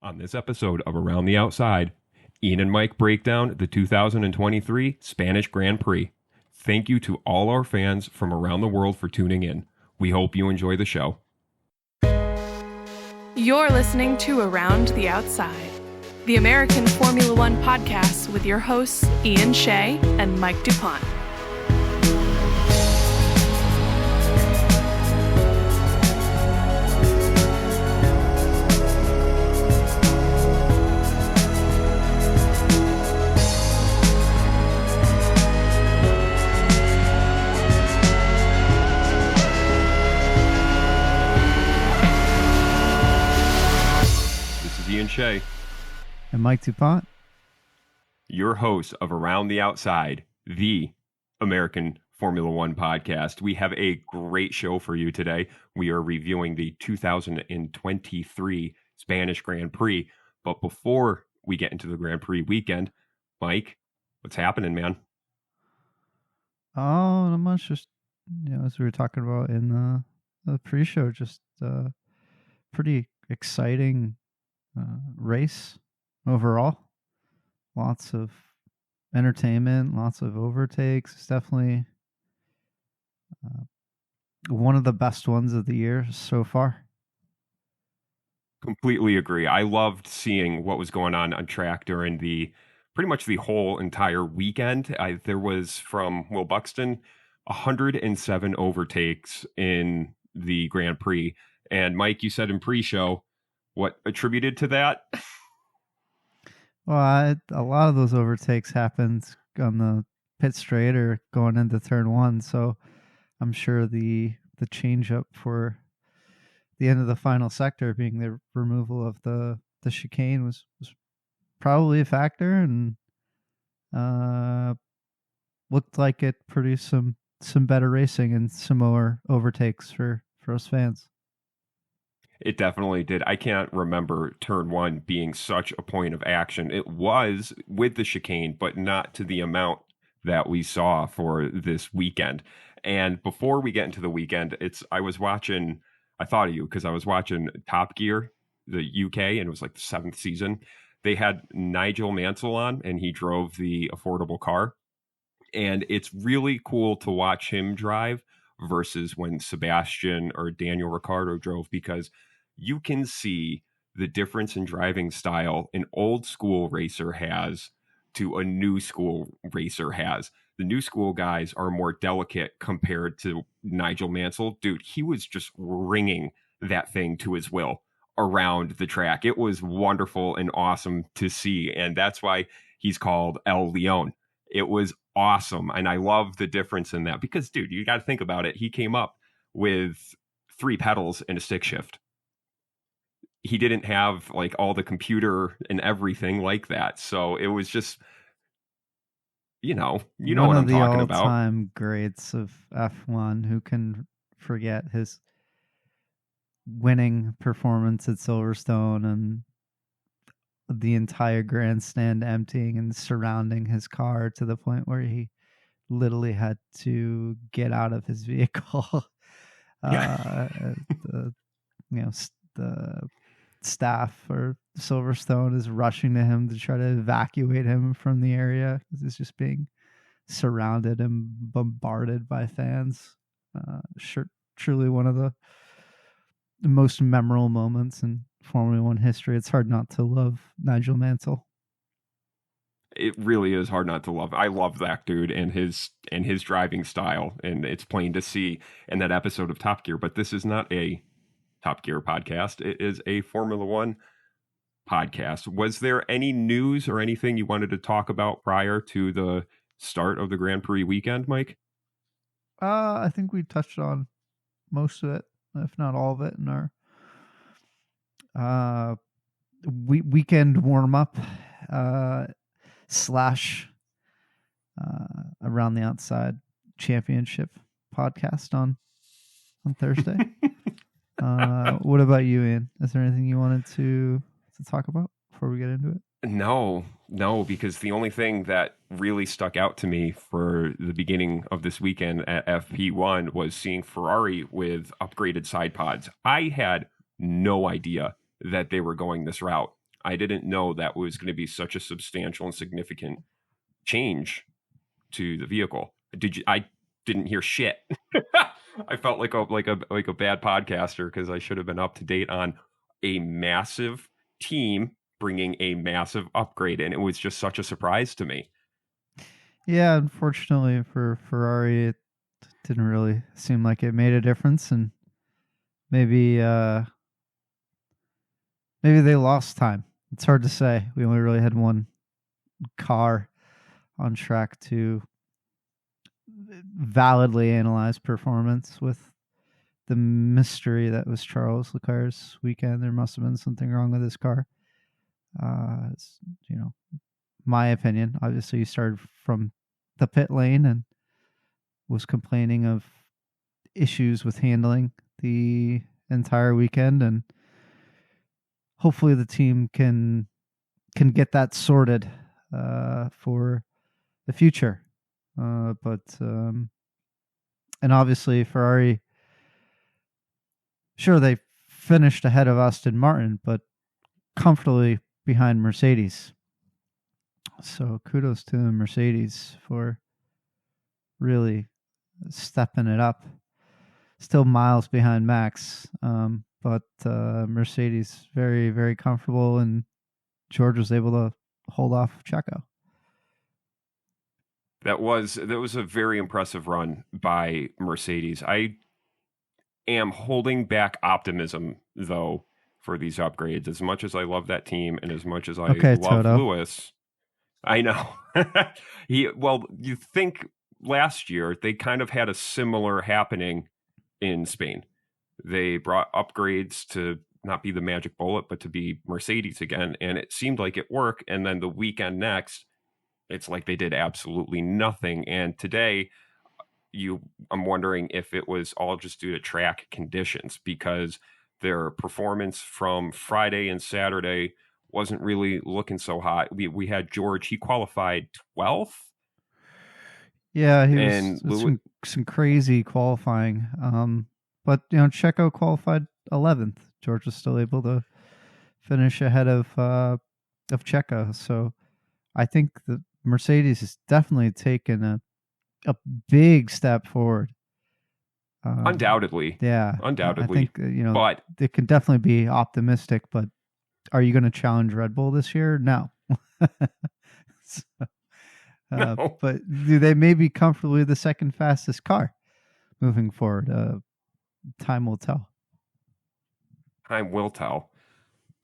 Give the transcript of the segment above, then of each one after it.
On this episode of Around the Outside, Ian and Mike break down the 2023 Spanish Grand Prix. Thank you to all our fans from around the world for tuning in. We hope you enjoy the show. You're listening to Around the Outside, the American Formula One podcast with your hosts Ian Shea and Mike DuPont. Ian Shea and Mike DuPont, your host of Around the Outside, the American Formula One podcast. We have a great show for you today. We are reviewing the 2023 Spanish Grand Prix. But before we get into the Grand Prix weekend, Mike, what's happening, man? Oh, not much. Just, as we were talking about in the pre-show, just pretty exciting race overall. Lots of entertainment, lots of overtakes. It's definitely one of the best ones of the year so far. Completely agree. I loved seeing what was going on track during pretty much the whole entire weekend. There was, from Will Buxton, 107 overtakes in the Grand Prix. And Mike, you said in pre-show, what attributed to that? Well, a lot of those overtakes happened on the pit straight or going into turn one. So I'm sure the change up for the end of the final sector being the removal of the chicane was probably a factor, and looked like it produced some better racing and some more overtakes for us fans. It definitely did. I can't remember turn one being such a point of action. It was with the chicane, but not to the amount that we saw for this weekend. And before we get into the weekend, I thought of you because I was watching Top Gear, the UK, and it was like the 7th season. They had Nigel Mansell on, and he drove the affordable car. And it's really cool to watch him drive versus when Sebastian or Daniel Ricciardo drove, because you can see the difference in driving style an old school racer has to a new school racer has. The new school guys are more delicate compared to Nigel Mansell. Dude, he was just ringing that thing to his will around the track. It was wonderful and awesome to see, and that's why he's called El Leon. It was awesome, and I love the difference in that because, dude, you got to think about it. He came up with 3 pedals and a stick shift. He didn't have like all the computer and everything like that, so it was just, you know what I'm talking about. One of the all-time greats of F1. Who can forget his winning performance at Silverstone and the entire grandstand emptying and surrounding his car to the point where he literally had to get out of his vehicle. The staff for Silverstone is rushing to him to try to evacuate him from the area because he's just being surrounded and bombarded by fans. Truly one of the most memorable moments in Formula One history. It's hard not to love Nigel Mansell. It really is hard not to love. I love that dude and his driving style, and it's plain to see in that episode of Top Gear. But this is not a Top Gear podcast. It is a Formula One podcast. Was there any news or anything you wanted to talk about prior to the start of the Grand Prix weekend, Mike? I think we touched on most of it, if not all of it, in our weekend warm-up slash Around the Outside championship podcast on Thursday. What about you, Ian? Is there anything you wanted to talk about before we get into it? No, because the only thing that really stuck out to me for the beginning of this weekend at FP1 was seeing Ferrari with upgraded side pods. I had no idea that they were going this route. I didn't know that was going to be such a substantial and significant change to the vehicle. I didn't hear shit. I felt like a bad podcaster because I should have been up to date on a massive team bringing a massive upgrade, and it was just such a surprise to me. Yeah, unfortunately for Ferrari, it didn't really seem like it made a difference, and maybe they lost time. It's hard to say. We only really had one car on track to validly analyze performance. With the mystery that was Charles Leclerc's weekend, there must have been something wrong with his car. It's, my opinion. Obviously, he started from the pit lane and was complaining of issues with handling the entire weekend, and hopefully the team can get that sorted for the future. And obviously Ferrari, sure, they finished ahead of Aston Martin, but comfortably behind Mercedes. So kudos to Mercedes for really stepping it up. Still miles behind Max, but Mercedes very, very comfortable, and George was able to hold off Checo. That was a very impressive run by Mercedes. I am holding back optimism, though, for these upgrades. As much as I love that team and as much as I love Toto. Lewis, I know. You think last year they kind of had a similar happening in Spain. They brought upgrades to not be the magic bullet, but to be Mercedes again, and it seemed like it worked. And then the weekend next, it's like they did absolutely nothing. And today, I'm wondering if it was all just due to track conditions, because their performance from Friday and Saturday wasn't really looking so hot. We had George, he qualified 12th. Yeah, he was some crazy qualifying. But Checo qualified 11th. George was still able to finish ahead of Checo. So I think the Mercedes has definitely taken a big step forward. Undoubtedly. Yeah. Undoubtedly. I think, but it can definitely be optimistic, but are you going to challenge Red Bull this year? No. No. But do they maybe comfortably the second fastest car moving forward? Time will tell. Time will tell.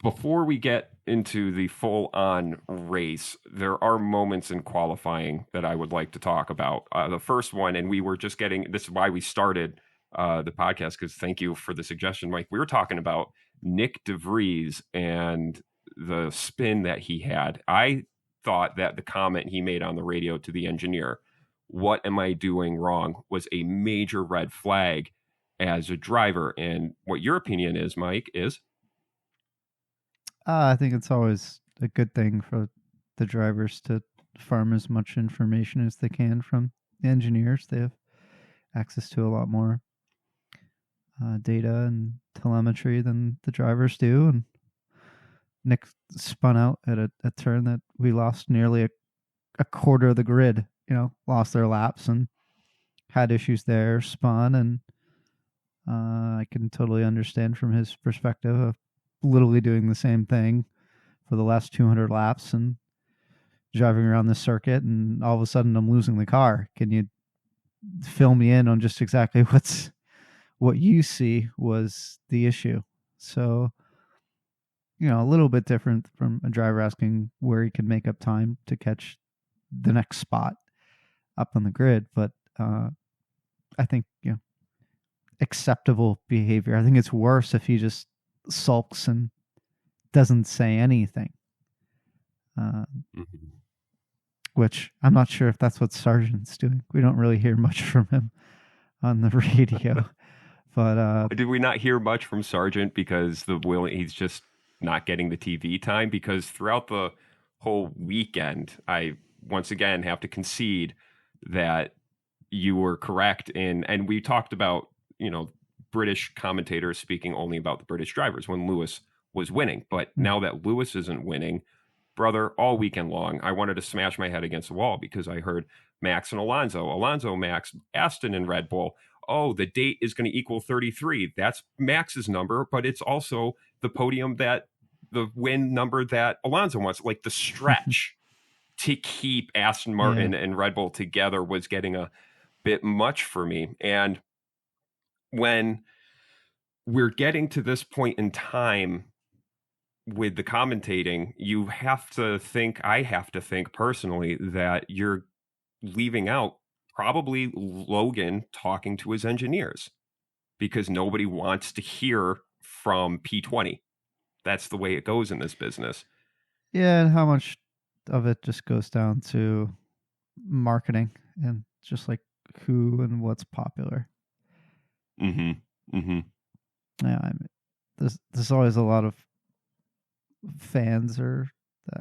Before we get into the full-on race, there are moments in qualifying that I would like to talk about. The first one, and we were just this is why we started the podcast, because thank you for the suggestion, Mike. We were talking about Nick DeVries and the spin that he had. I thought that the comment he made on the radio to the engineer, "What am I doing wrong?" was a major red flag as a driver. And what your opinion is, Mike, is? I think it's always a good thing for the drivers to farm as much information as they can from the engineers. They have access to a lot more data and telemetry than the drivers do. And Nick spun out at a turn that we lost nearly a quarter of the grid, lost their laps and had issues there, spun. And I can totally understand from his perspective of literally doing the same thing for the last 200 laps and driving around the circuit, and all of a sudden I'm losing the car. Can you fill me in on just exactly what you see was the issue? So, a little bit different from a driver asking where he can make up time to catch the next spot up on the grid. But I think, acceptable behavior. I think it's worse if he just sulks and doesn't say anything, which I'm not sure if that's what Sargent's doing. We don't really hear much from him on the radio. But did we not hear much from Sargent because he's just not getting the TV time? Because throughout the whole weekend, I once again have to concede that you were correct and we talked about British commentators speaking only about the British drivers when Lewis was winning. But now that Lewis isn't winning, brother, all weekend long, I wanted to smash my head against the wall because I heard Max and Alonso, Max, Aston, and Red Bull. Oh, the date is going to equal 33. That's Max's number, but it's also the podium that the win number that Alonso wants. Like the stretch to keep Aston Martin and Red Bull together was getting a bit much for me. And when we're getting to this point in time with the commentating, you have to think, I have to think personally, that you're leaving out probably Logan talking to his engineers because nobody wants to hear from P20. That's the way it goes in this business. Yeah, and how much of it just goes down to marketing and just like who and what's popular. Yeah, I mean, there's always a lot of fans, or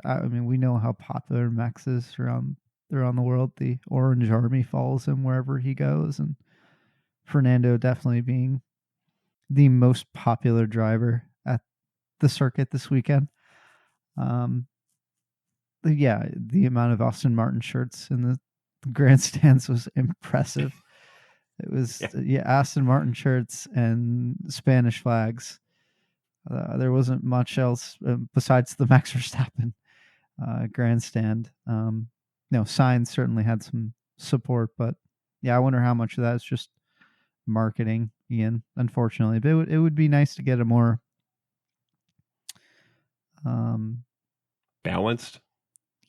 I mean, we know how popular Max is around the world. The Orange Army follows him wherever he goes, and Fernando definitely being the most popular driver at the circuit this weekend. Yeah, the amount of Aston Martin shirts in the grandstands was impressive. It was Aston Martin shirts and Spanish flags. There wasn't much else besides the Max Verstappen grandstand. Sainz certainly had some support, but yeah, I wonder how much of that is just marketing, Ian, unfortunately. But it would be nice to get a more balanced.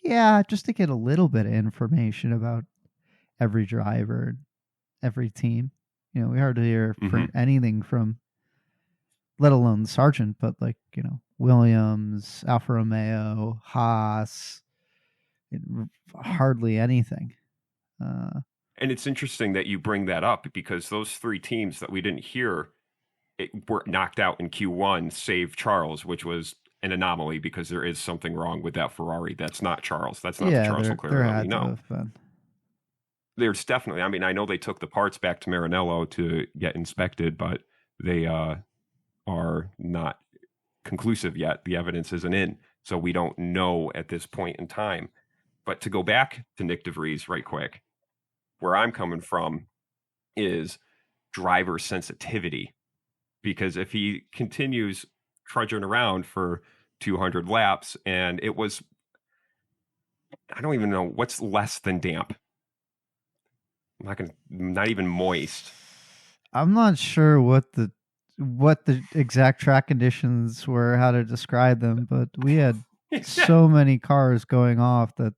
Yeah, just to get a little bit of information about every driver, every team. We hardly hear for anything from, let alone Sargent, but like, Williams, Alfa Romeo, Haas, hardly anything. And it's interesting that you bring that up because those three teams that we didn't hear were knocked out in Q1, save Charles, which was an anomaly because there is something wrong with that Ferrari. That's not Charles. That's not the Charles Leclerc that we know. There's definitely, I mean, I know they took the parts back to Maranello to get inspected, but they are not conclusive yet. The evidence isn't in, so we don't know at this point in time. But to go back to Nick DeVries right quick, where I'm coming from is driver sensitivity. Because if he continues trudging around for 200 laps, and it was, I don't even know what's less than damp. Not even moist. I'm not sure what the exact track conditions were, how to describe them, but we had so many cars going off that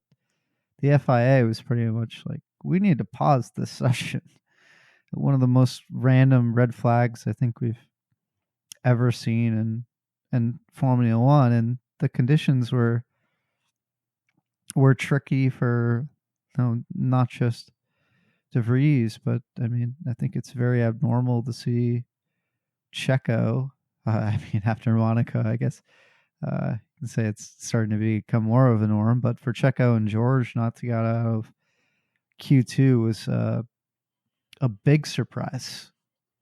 the FIA was pretty much like, we need to pause this session. One of the most random red flags I think we've ever seen in Formula One, and the conditions were tricky for not just DeVries, but I mean, I think it's very abnormal to see Checo. After Monaco, I guess you can say it's starting to become more of a norm. But for Checo and George not to get out of Q2 was a big surprise.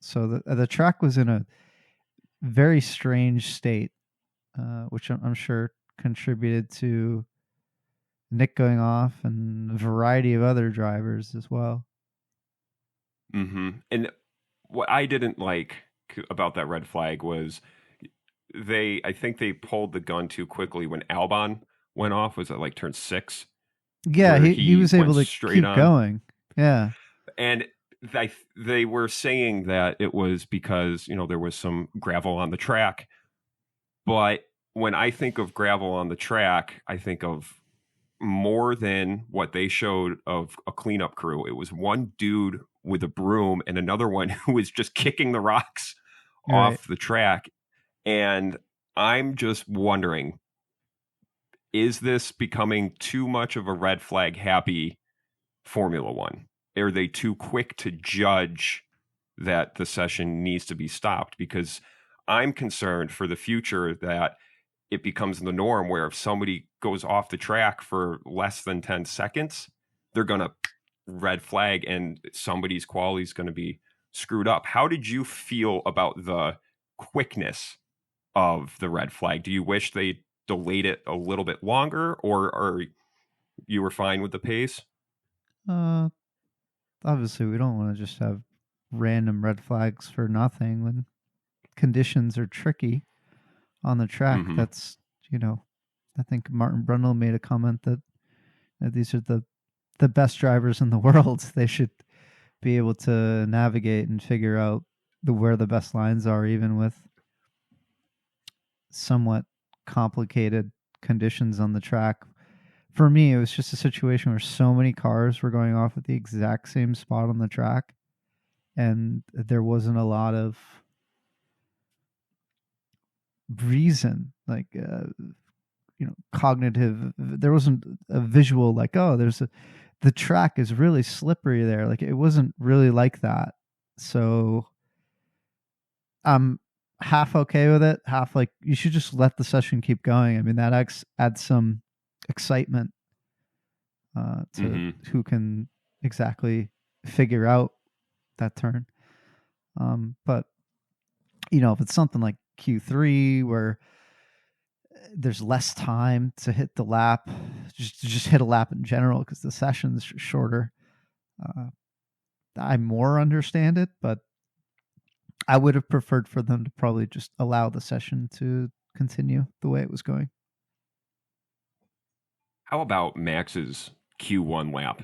So the track was in a very strange state, which I'm sure contributed to Nick going off and a variety of other drivers as well. And what I didn't like about that red flag was I think they pulled the gun too quickly when Albon went off. Was it like turn 6? Yeah, he was able to keep going. Yeah. And they were saying that it was because, there was some gravel on the track. But when I think of gravel on the track, I think of more than what they showed of a cleanup crew. It was one dude with a broom and another one who was just kicking the rocks off the track. And I'm just wondering, is this becoming too much of a red flag happy Formula One? Are they too quick to judge that the session needs to be stopped? Because I'm concerned for the future that it becomes the norm where if somebody goes off the track for less than 10 seconds, they're going to red flag and somebody's quality is going to be screwed up. How did you feel about the quickness of the red flag? Do you wish they delayed it a little bit longer, or you were fine with the pace? Obviously, we don't want to just have random red flags for nothing when conditions are tricky on the track. Mhm. That's, I think Martin Brundle made a comment that these are the best drivers in the world. They should be able to navigate and figure out where the best lines are, even with somewhat complicated conditions on the track. For me, it was just a situation where so many cars were going off at the exact same spot on the track, and there wasn't a lot of reason, like cognitive. There wasn't a visual like, oh, the track is really slippery there. Like, it wasn't really like that. So I'm half okay with it, half like you should just let the session keep going. I mean, that adds some excitement to who can exactly figure out that turn. But if it's something like Q3 where there's less time to hit the lap, just hit a lap in general because the session's shorter, I more understand it, but I would have preferred for them to probably just allow the session to continue the way it was going. How about Max's Q1 lap?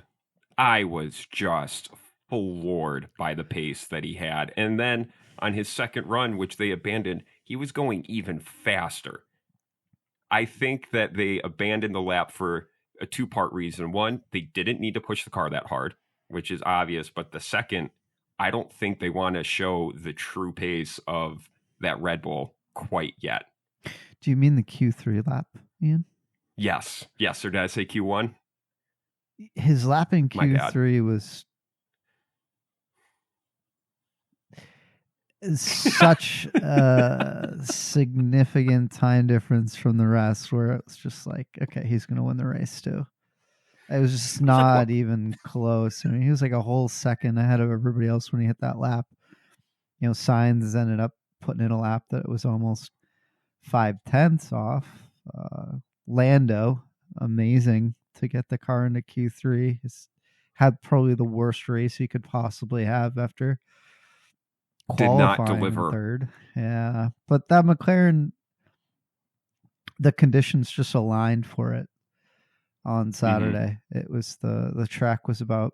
I was just floored by the pace that he had. And then on his second run, which they abandoned, he was going even faster. I think that they abandoned the lap for a two-part reason. One, they didn't need to push the car that hard, which is obvious. But the second, I don't think they want to show the true pace of that Red Bull quite yet. Do you mean the Q3 lap, Ian? Yes. Or did I say Q1? His lap in Q3 was such a significant time difference from the rest, where it was just like, okay, he's going to win the race too. It was just not even close. I mean, he was like a whole second ahead of everybody else when he hit that lap. Sainz ended up putting in a lap that was almost 0.5 off. Lando, amazing to get the car into Q3. He's had probably the worst race he could possibly have after qualifying did not deliver. Third. Yeah, but that McLaren, the conditions just aligned for it on Saturday. It was the track was about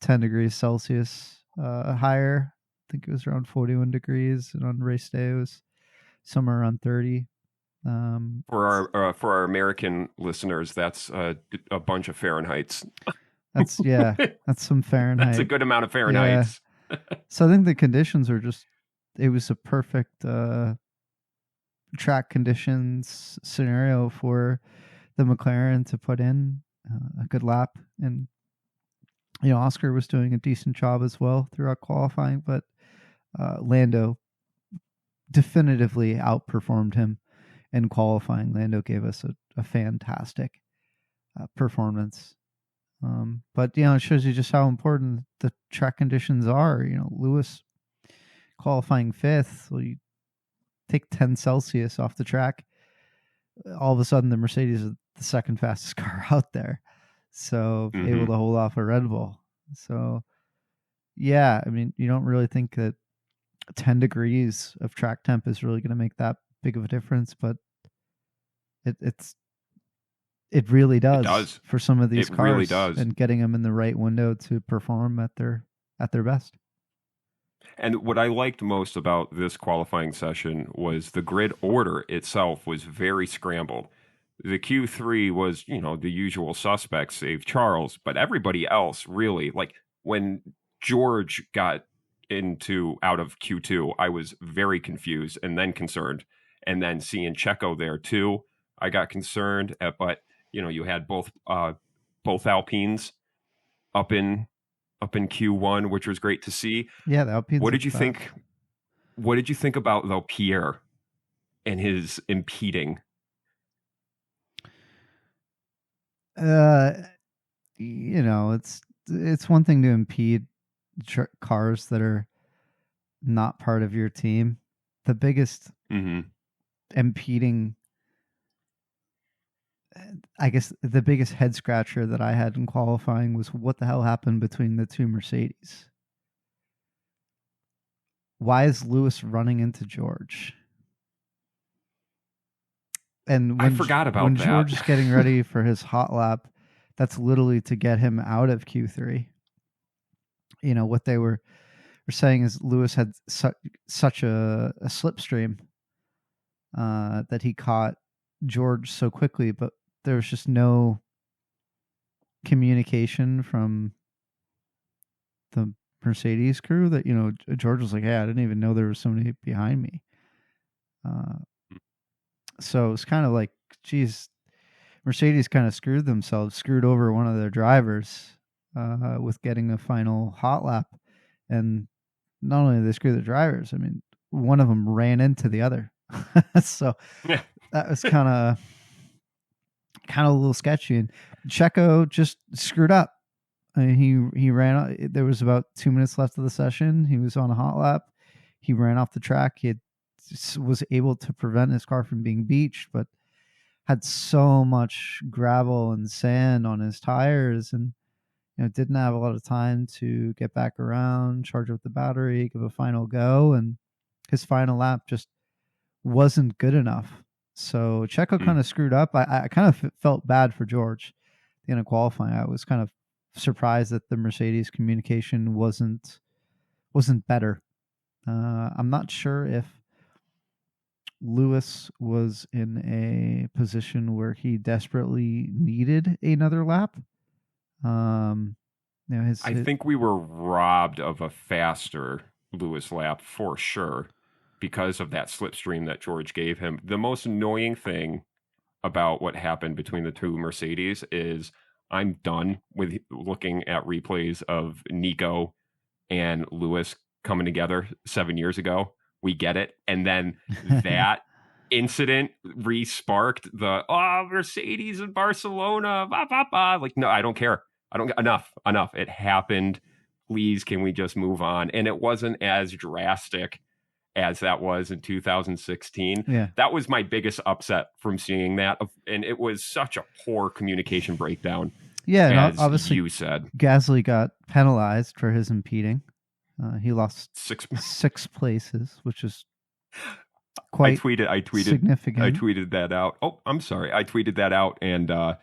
10 degrees Celsius higher. I think it was around 41 degrees, and on race day it was somewhere around 30. For our American listeners, that's a bunch of Fahrenheits. That's some Fahrenheit. That's a good amount of Fahrenheit. Yeah. So I think the conditions were it was a perfect track conditions scenario for the McLaren to put in a good lap. And Oscar was doing a decent job as well throughout qualifying, but Lando definitively outperformed him in qualifying. Lando gave us a fantastic performance. But it shows you just how important the track conditions are. Lewis qualifying 5th. Well, you take 10 Celsius off the track, all of a sudden the Mercedes is the second fastest car out there. So able to hold off a Red Bull. So yeah, I mean, you don't really think that 10 degrees of track temp is really going to make that big of a difference, but it really does, for some of these cars. Really does. And getting them in the right window to perform at their best. And what I liked most about this qualifying session was the grid order itself was very scrambled. The Q3 was, the usual suspects, save Charles, but everybody else really, like when George got out of Q2, I was very confused and then concerned. And then seeing Checo there too, I got concerned. But you had both Alpines up in Q1, which was great to see. Yeah, the Alpines. What did you think? What did you think about though Pierre and his impeding? It's one thing to impede cars that are not part of your team. The biggest impeding. I guess the biggest head scratcher that I had in qualifying was what the hell happened between the two Mercedes. Why is Lewis running into George? And I forgot about when that. George is getting ready for his hot lap, that's literally to get him out of Q3. You know, what they were saying is Lewis had such a slipstream that he caught George so quickly, but there was just no communication from the Mercedes crew that, you know, George was like, hey, I didn't even know there was somebody behind me. So it's kind of like, geez, Mercedes kind of screwed over one of their drivers with getting a final hot lap. And not only did they screw the drivers, I mean, one of them ran into the other. So yeah. That was kind of a little sketchy. And Checo just screwed up. I mean, he ran. There was about 2 minutes left of the session. He was on a hot lap. He ran off the track. He was able to prevent his car from being beached, but had so much gravel and sand on his tires, and you know, didn't have a lot of time to get back around, charge up the battery, give a final go, and his final lap just wasn't good enough. So Checo kind of screwed up. I kind of felt bad for George at the end of qualifying. I was kind of surprised that the Mercedes communication wasn't better. I'm not sure if Lewis was in a position where he desperately needed another lap. You know, I think we were robbed of a faster Lewis lap for sure because of that slipstream that George gave him. The most annoying thing about what happened between the two Mercedes is I'm done with looking at replays of Nico and Lewis coming together 7 years ago. We get it. And then that incident re-sparked the, Mercedes in Barcelona, bah, bah, bah. Like, no, I don't care. Enough. It happened. Please, can we just move on? And it wasn't as drastic as that was in 2016. Yeah. That was my biggest upset from seeing that. And it was such a poor communication breakdown. Yeah, as obviously you said. Gasly got penalized for his impeding. He lost 6 places, which is quite significant. I tweeted that out. Oh, I'm sorry. I tweeted that out, and I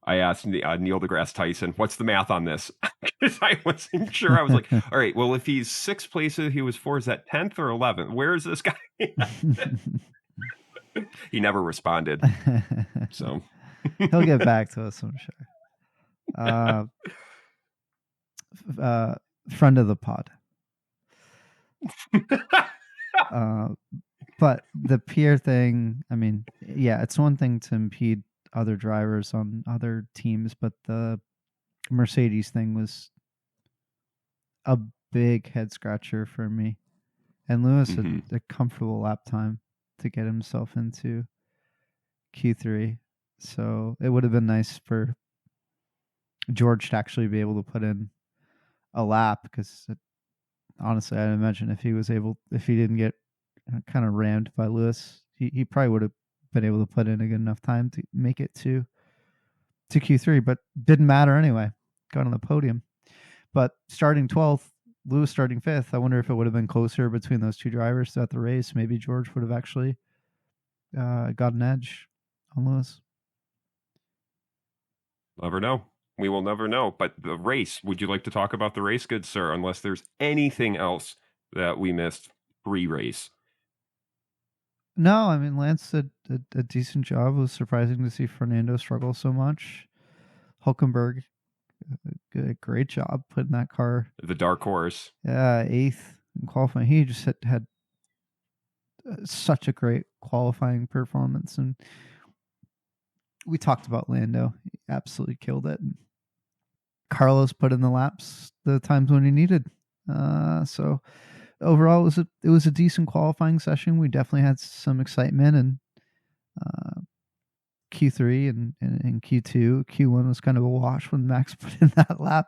asked Neil deGrasse Tyson, what's the math on this? Because I wasn't sure. I was like, all right, well, if he's 6 places, he was 4, is that 10th or 11th? Where is this guy? He never responded. So he'll get back to us, I'm sure. Friend of the pod. But the Pierre thing, I mean, yeah, it's one thing to impede other drivers on other teams, but the Mercedes thing was a big head scratcher for me. And Lewis had a comfortable lap time to get himself into Q3. So it would have been nice for George to actually be able to put in a lap, because honestly, I'd imagine if he didn't get kind of rammed by Lewis, he probably would have been able to put in a good enough time to make it to Q3, but didn't matter anyway. Got on the podium. But starting 12th, Lewis starting 5th, I wonder if it would have been closer between those two drivers throughout the race. Maybe George would have actually got an edge on Lewis. Never know. We will never know. But the race, would you like to talk about the race, good sir? Unless there's anything else that we missed pre-race. No, I mean, Lance did a decent job. It was surprising to see Fernando struggle so much. Hulkenberg, a great job putting that car. The dark horse. Yeah, 8th in qualifying. He just had such a great qualifying performance. And we talked about Lando. He absolutely killed it. And Carlos put in the laps the times when he needed. So overall, it was a decent qualifying session. We definitely had some excitement, and Q3 and Q2. Q1 was kind of a wash when Max put in that lap.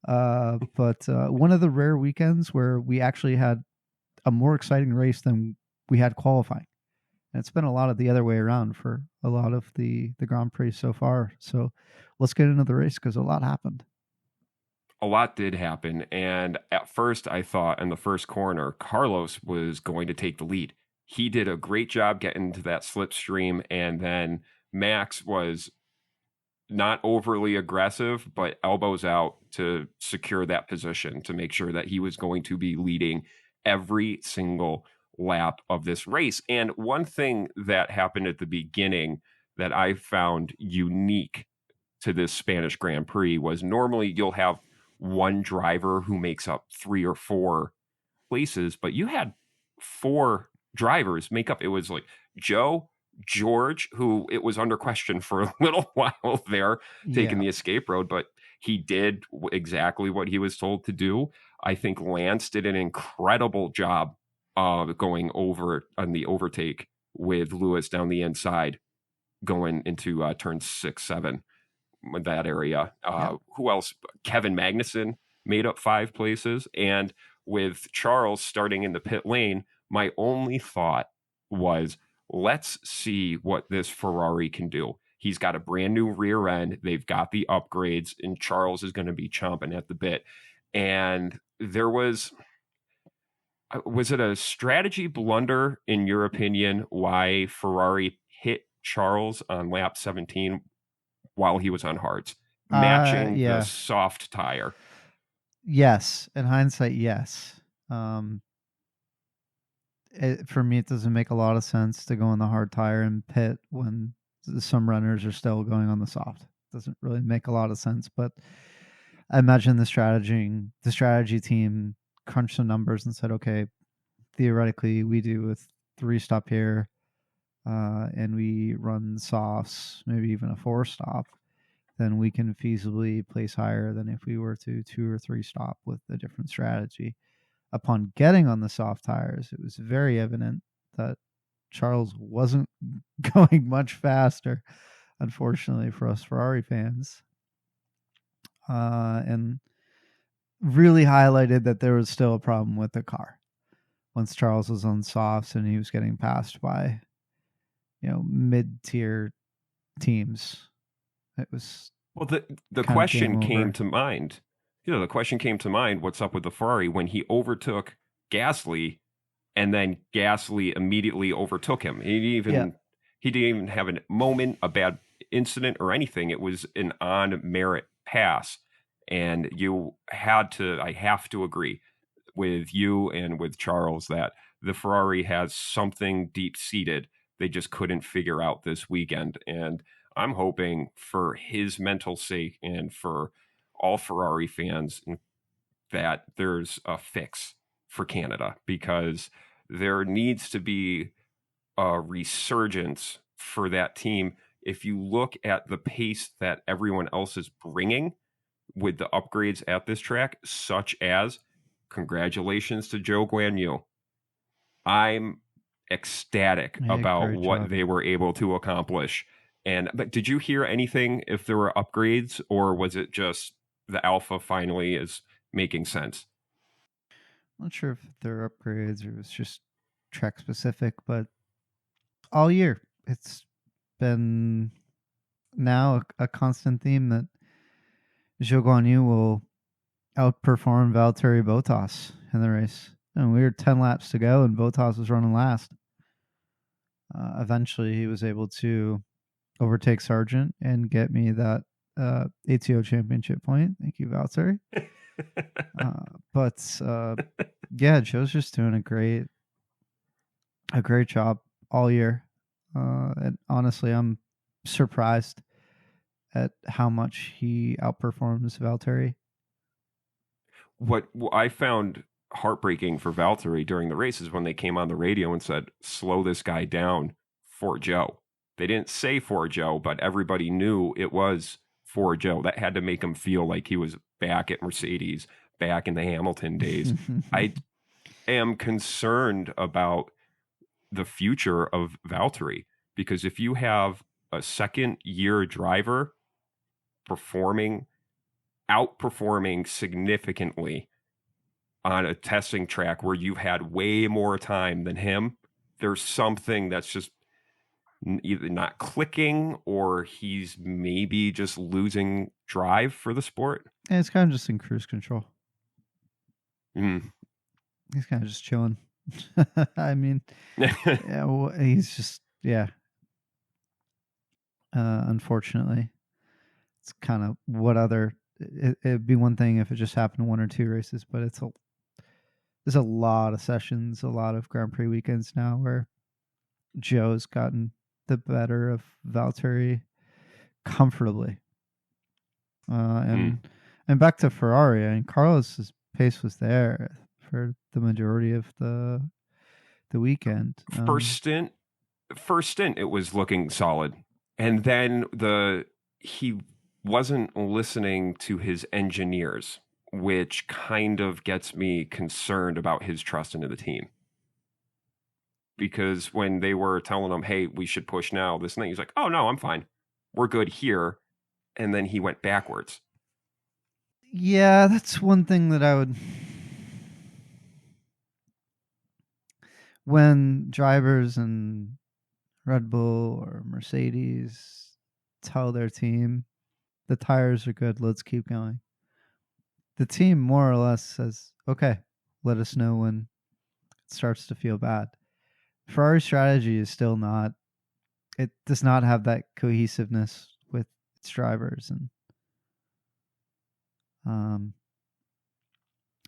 But one of the rare weekends where we actually had a more exciting race than we had qualifying. And it's been a lot of the other way around for a lot of the Grand Prix so far. So let's get into the race because a lot happened. A lot did happen. And at first, I thought in the first corner, Carlos was going to take the lead. He did a great job getting into that slipstream. And then Max was not overly aggressive, but elbows out to secure that position to make sure that he was going to be leading every single lap of this race. And one thing that happened at the beginning that I found unique to this Spanish Grand Prix was normally you'll have one driver who makes up 3 or 4 places, but you had 4 drivers make up. It was like Joe, George, who it was under question for a little while there, taking the escape road, but he did exactly what he was told to do. I think Lance did an incredible job going over on the overtake with Lewis down the inside, going into turn 6, 7, with that area. Who else? Kevin Magnussen made up 5 places. And with Charles starting in the pit lane, my only thought was, let's see what this Ferrari can do. He's got a brand new rear end. They've got the upgrades, and Charles is going to be chomping at the bit. And there was it a strategy blunder, in your opinion, why Ferrari hit Charles on lap 17 while he was on hards, matching the soft tire? Yes. In hindsight, yes. For me, it doesn't make a lot of sense to go on the hard tire and pit when some runners are still going on the soft. Doesn't really make a lot of sense, but I imagine the strategy team crunched the numbers and said, okay, theoretically we do a 3-stop here, and we run softs, maybe even a 4-stop, then we can feasibly place higher than if we were to 2 or 3 stop with a different strategy. Upon getting on the soft tires, it was very evident that Charles wasn't going much faster, unfortunately for us Ferrari fans. And really highlighted that there was still a problem with the car once Charles was on softs and he was getting passed by, mid-tier teams. It was the question came to mind. The question came to mind, what's up with the Ferrari when he overtook Gasly, and then Gasly immediately overtook him. He didn't even have a moment, a bad incident or anything. It was an on-merit pass. And I have to agree with you and with Charles that the Ferrari has something deep-seated they just couldn't figure out this weekend. And I'm hoping for his mental sake and for all Ferrari fans that there's a fix for Canada, because there needs to be a resurgence for that team. If you look at the pace that everyone else is bringing with the upgrades at this track, such as congratulations to Zhou Guanyu. I'm ecstatic about what they were able to accomplish. But did you hear anything if there were upgrades, or was it just the Alpha finally is making sense? I'm not sure if there are upgrades or it was just track specific, but all year it's been now a constant theme that Zhou Guanyu will outperform Valtteri Bottas in the race. And we were 10 laps to go and Bottas was running last. Eventually he was able to overtake Sargent and get me that ATO championship point. Thank you, Valtteri. Joe's just doing a great job all year. And honestly, I'm surprised at how much he outperforms Valtteri. What I found heartbreaking for Valtteri during the race is when they came on the radio and said, slow this guy down for Joe. They didn't say for Joe, but everybody knew it was for Joe. That had to make him feel like he was back at Mercedes, back in the Hamilton days. I am concerned about the future of Valtteri, because if you have a second-year driver outperforming significantly on a testing track where you've had way more time than him, there's something that's just either not clicking or he's maybe just losing drive for the sport. And it's kind of just in cruise control. Mm. He's kind of just chilling. I mean, yeah, he's just, yeah. Unfortunately, it's kind of what other. It'd be one thing if it just happened 1 or 2 races, but there's a lot of sessions, a lot of Grand Prix weekends now where Joe's gotten the better of Valtteri comfortably. And back to Ferrari, I mean, Carlos's pace was there for the majority of the weekend. First stint, it was looking solid, and then he wasn't listening to his engineers, which kind of gets me concerned about his trust into the team. Because when they were telling him, hey, we should push now, this and that, he's like, oh, no, I'm fine. We're good here. And then he went backwards. Yeah, that's one thing that I would... When drivers in Red Bull or Mercedes tell their team, the tires are good, let's keep going. The team more or less says, okay, let us know when it starts to feel bad. Ferrari's strategy is still not, it does not have that cohesiveness with its drivers. And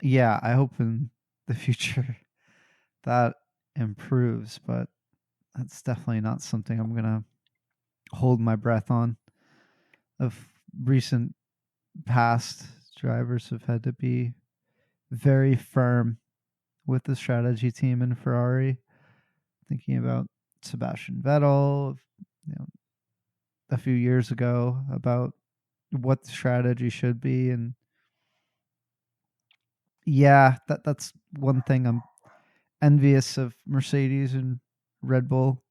yeah, I hope in the future that improves, but that's definitely not something I'm going to hold my breath on. Of recent past, drivers have had to be very firm with the strategy team in Ferrari. Thinking about Sebastian Vettel, a few years ago about what the strategy should be, and yeah, that's one thing I'm envious of Mercedes and Red Bull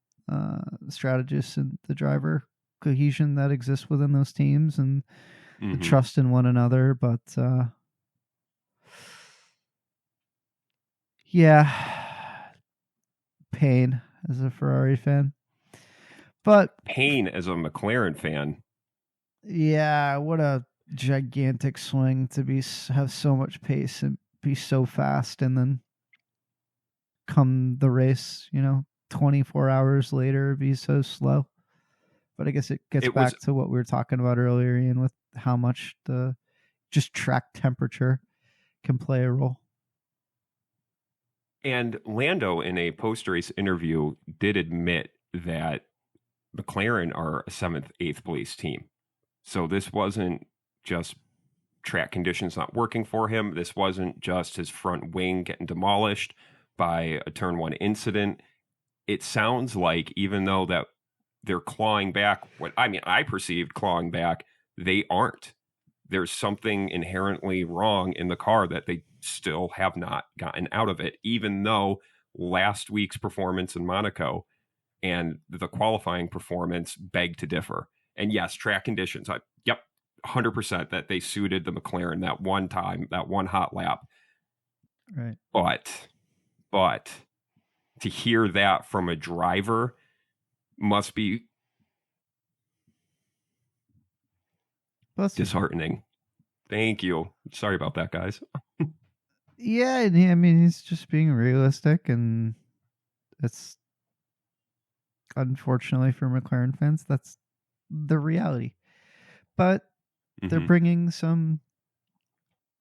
strategists and the driver cohesion that exists within those teams and the trust in one another. But yeah, pain as a Ferrari fan, but pain as a McLaren fan. Yeah, what a gigantic swing to have so much pace and be so fast, and then come the race, 24 hours later, be so slow. But I guess it gets back to what we were talking about earlier, Ian, with how much the just track temperature can play a role. And Lando, in a post-race interview, did admit that McLaren are a 7th, 8th place team. So this wasn't just track conditions not working for him. This wasn't just his front wing getting demolished by a turn 1 incident. It sounds like, even though that they're clawing back, I perceived clawing back, they aren't. There's something inherently wrong in the car that they still have not gotten out of it, even though last week's performance in Monaco and the qualifying performance beg to differ. And yes, track conditions, 100% that they suited the McLaren that one time, that one hot lap. Right. But to hear that from a driver must be disheartening. Thank you. Sorry about that, guys. Yeah, I mean, he's just being realistic, and it's unfortunately for McLaren fans, that's the reality. But they're bringing some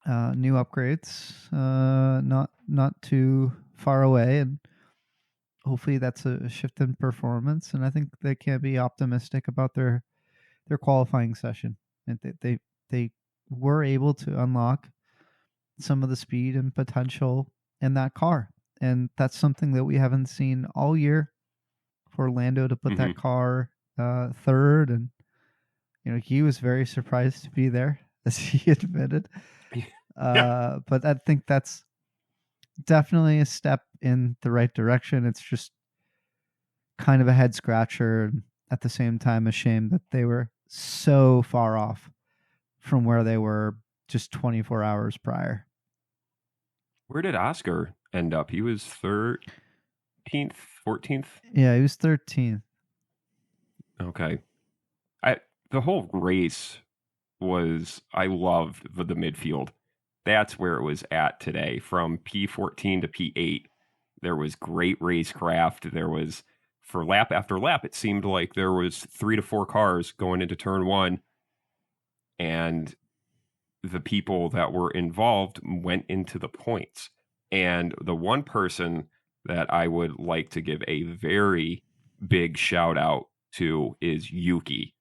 new upgrades, not too far away, and hopefully that's a shift in performance. And I think they can be optimistic about their qualifying session, and they were able to unlock some of the speed and potential in that car, and that's something that we haven't seen all year. For Lando to put that car third, and he was very surprised to be there, as he admitted. But I think that's definitely a step in the right direction. It's just kind of a head scratcher, and at the same time a shame that they were so far off from where they were just 24 hours prior. Where did Oscar end up? He was 13th, 14th? Yeah, he was 13th. Okay. The whole race I loved the midfield. That's where it was at today. From P14 to P8, there was great racecraft. There was, for lap after lap, it seemed like there was 3 to 4 cars going into turn one, and the people that were involved went into the points. And the one person that I would like to give a very big shout out to is Yuki.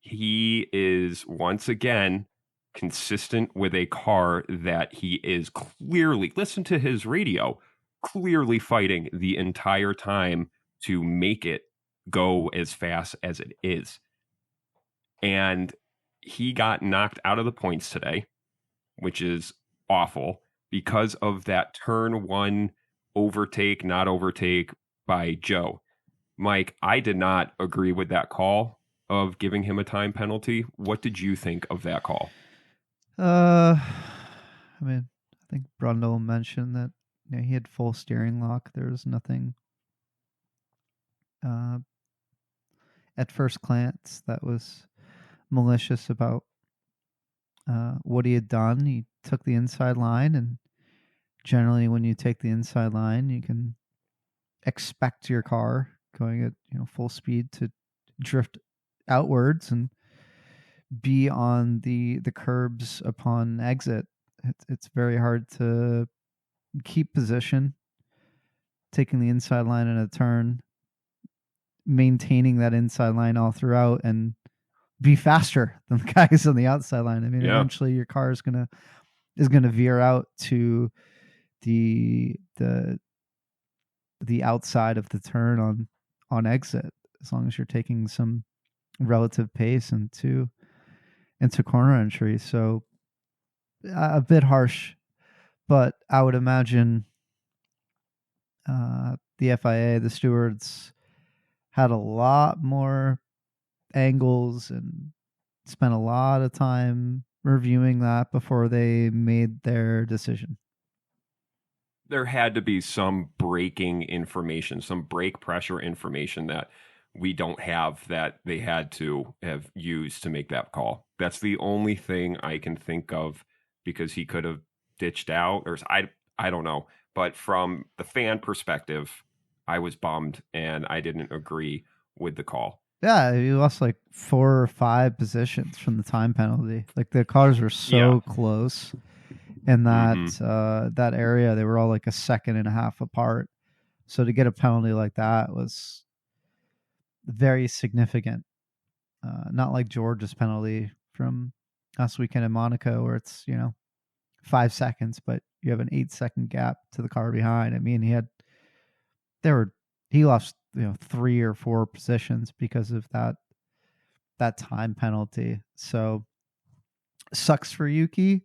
He is once again consistent with a car that he is clearly, listen to his radio, clearly fighting the entire time to make it go as fast as it is. And he got knocked out of the points today, which is awful because of that turn one not overtake by Joe. Mike, I did not agree with that call of giving him a time penalty. What did you think of that call? I mean, I think Brundle mentioned that he had full steering lock. There was nothing at first glance that was malicious about what he had done. He took the inside line, and generally when you take the inside line, you can expect your car going at full speed to drift outwards and be on the curbs upon exit. It's very hard to keep position, taking the inside line in a turn, maintaining that inside line all throughout, and be faster than the guys on the outside line. I mean, eventually your car is gonna veer out to the outside of the turn on exit, as long as you're taking some relative pace into corner entry. So a bit harsh, but I would imagine the FIA, the stewards, had a lot more angles and spent a lot of time reviewing that before they made their decision. There had to be some braking information, some brake pressure information that we don't have that they had to have used to make that call. That's the only thing I can think of, because he could have ditched out, or I don't know. But from the fan perspective, I was bummed and I didn't agree with the call. Yeah, he lost like 4 or 5 positions from the time penalty. Like the cars were so close in that that area. They were all like a second and a half apart. So to get a penalty like that was very significant. Not like George's penalty from last weekend in Monaco, where it's 5 seconds, but you have an 8-second gap to the car behind. I mean, he lost 3 or 4 positions because of that time penalty. So sucks for Yuki.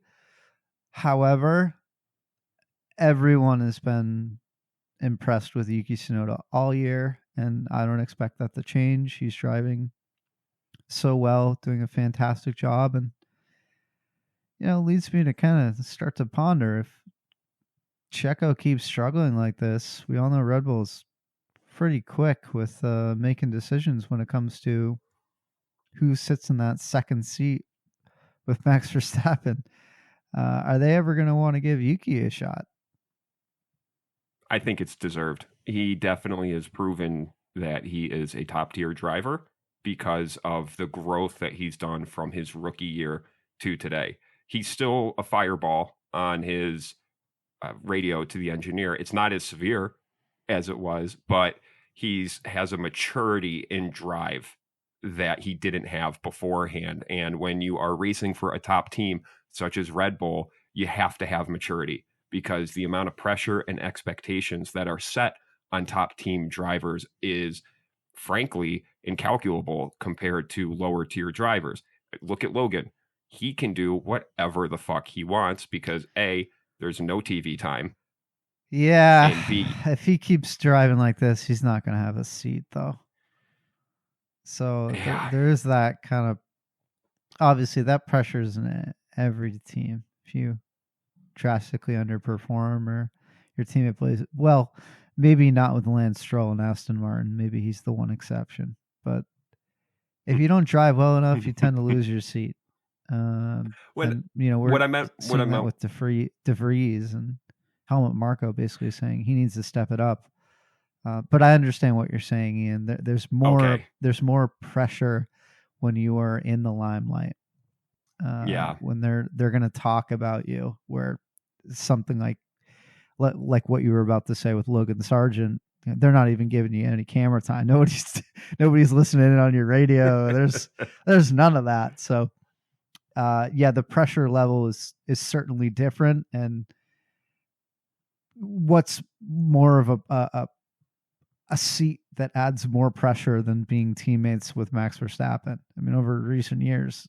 However, everyone has been impressed with Yuki Tsunoda all year, and I don't expect that to change. He's driving so well, doing a fantastic job, and leads me to kind of start to ponder, if Checo keeps struggling like this, we all know Red Bull's pretty quick with making decisions when it comes to who sits in that second seat with Max Verstappen. Are they ever going to want to give Yuki a shot? I think it's deserved. He definitely has proven that he is a top-tier driver because of the growth that he's done from his rookie year to today. He's still a fireball on his radio to the engineer. It's not as severe as it was, but has a maturity in drive that he didn't have beforehand. And when you are racing for a top team such as Red Bull, you have to have maturity, because the amount of pressure and expectations that are set on top team drivers is frankly incalculable compared to lower tier drivers. Look at Logan. He can do whatever the fuck he wants because A, there's no TV time. Yeah. And B, if he keeps driving like this, he's not going to have a seat though. So there is that kind of, obviously that pressure is in every team. If you drastically underperform or your teammate plays well, maybe not with Lance Stroll and Aston Martin. Maybe he's the one exception. but if you don't drive well enough, you tend to lose your seat. When And you know, we're what I meant seeing that with DeVries and Helmut Marko basically saying he needs to step it up. But I understand what you're saying, Ian. There's more Okay. there's more pressure when you are in the limelight. Yeah. When they're going to talk about you, where something like what you were about to say with Logan Sargent, you know, they're not even giving you any camera time. Nobody's listening in on your radio. There's none of that. So yeah, the pressure level is certainly different. And what's more of a seat that adds more pressure than being teammates with Max Verstappen? I mean, over recent years,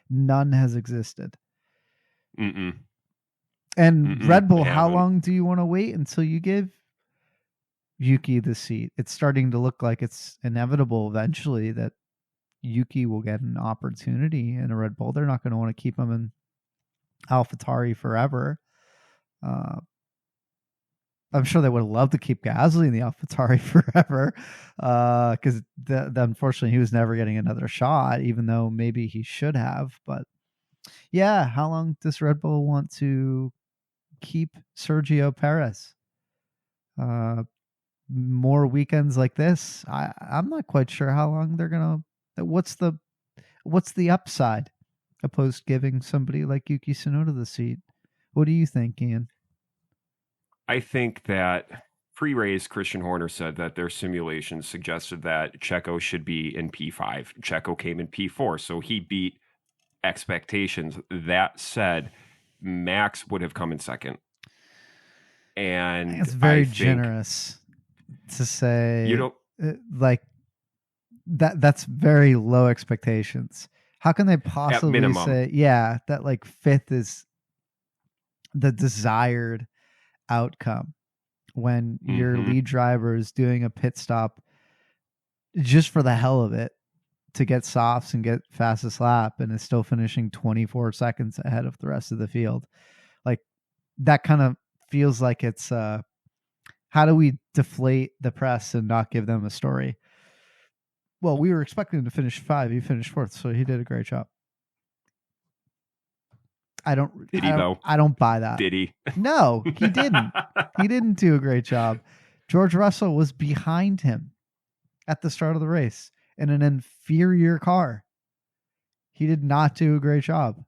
none has existed. Mm-mm. And Red Bull, They how haven't. long do you want to wait until you give Yuki the seat? It's starting to look like it's inevitable eventually that Yuki will get an opportunity in a Red Bull. They're not going to want to keep him in AlphaTauri forever. I'm sure they would love to keep Gasly in the AlphaTauri forever, because unfortunately he was never getting another shot, even though maybe he should have. But yeah, how long does Red Bull want to keep Sergio Perez? More weekends like this, I'm not quite sure how long they're gonna. What's the upside opposed to giving somebody like Yuki Tsunoda the seat? What do you think, Ian? I think that pre-race, Christian Horner said that their simulations suggested that Checo should be in P5. Checo came in P4, so he beat expectations. That said, Max would have come in second. And it's very I think, generous to say, you know, like that's very low expectations. How can they possibly minimum. say, yeah, that like fifth is the desired outcome when your lead driver is doing a pit stop just for the hell of it to get softs and get fastest lap and is still finishing 24 seconds ahead of the rest of the field? Like, that kind of feels like it's how do we deflate the press and not give them a story? Well, we were expecting him to finish 5. He finished 4th, so he did a great job. I don't buy that. Did he? No, he didn't. He didn't do a great job. George Russell was behind him at the start of the race in an inferior car. He did not do a great job.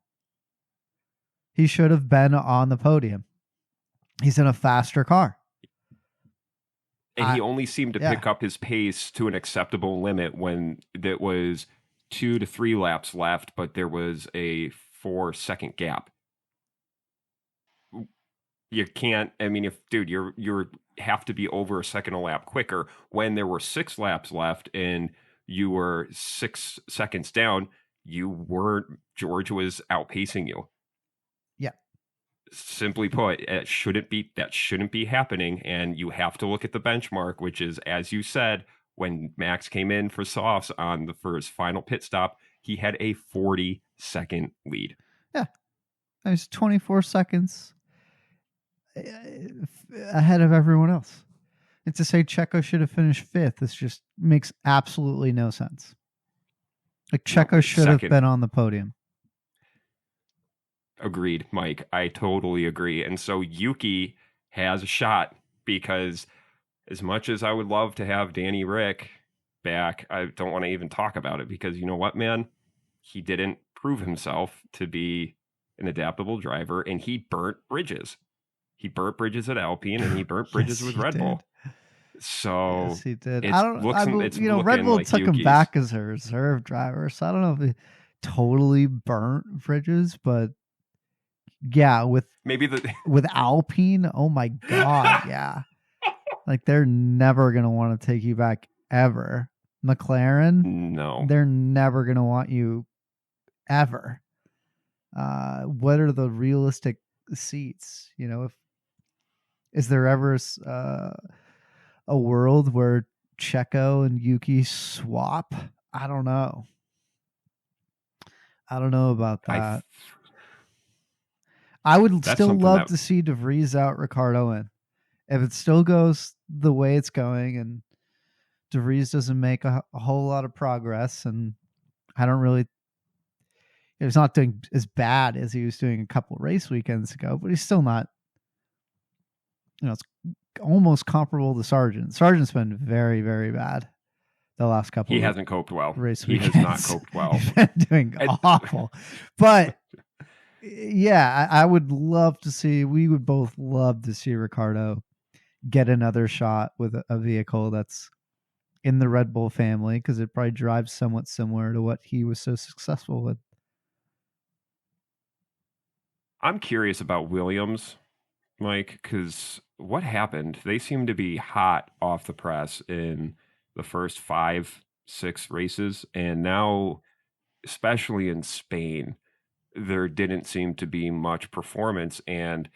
He should have been on the podium. He's in a faster car. And he only seemed to pick up his pace to an acceptable limit when there was 2 to 3 laps left, but there was a 4-second gap. You can't, I mean, you're have to be over a second a lap quicker. When there were 6 laps left and you were 6 seconds down, George was outpacing you. Yeah. Simply put, that shouldn't be happening. And you have to look at the benchmark, which is, as you said, when Max came in for softs for his final pit stop, he had a 40-second lead. Yeah. It was 24 seconds ahead of everyone else. And to say Checo should have finished 5th, this just makes absolutely no sense. Like, Checo should have been on the podium. Agreed, Mike. I totally agree. And so Yuki has a shot, because as much as I would love to have Danny Rick back, I don't want to even talk about it, because you know what, man? He didn't prove himself to be an adaptable driver, and he burnt bridges. He burnt bridges at Alpine, and he burnt bridges with Red Bull. So yes, he did. Red Bull like took Yuki's. him back as a reserve driver, so I don't know if he totally burnt bridges, but yeah, with Alpine, oh my god, yeah, like they're never gonna want to take you back ever. McLaren, no, they're never gonna want you ever. What are the realistic seats? You know, is there ever a world where Checo and Yuki swap? I don't know. I don't know about that. I would still love to see DeVries out Ricciardo in. If it still goes the way it's going and DeVries doesn't make a whole lot of progress, and I don't really. He's not doing as bad as he was doing a couple race weekends ago, but he's still not. It's almost comparable to Sargent. Sargent's been very, very bad the last couple. He hasn't coped well. Race he weekends. has not coped well. He's been doing awful, but. Yeah, I would love to see. We would both love to see Ricciardo get another shot with a vehicle that's in the Red Bull family, because it probably drives somewhat similar to what he was so successful with. I'm curious about Williams, Mike, because what happened? They seem to be hot off the press in the first 5-6 races, and now, especially in Spain, there didn't seem to be much performance, and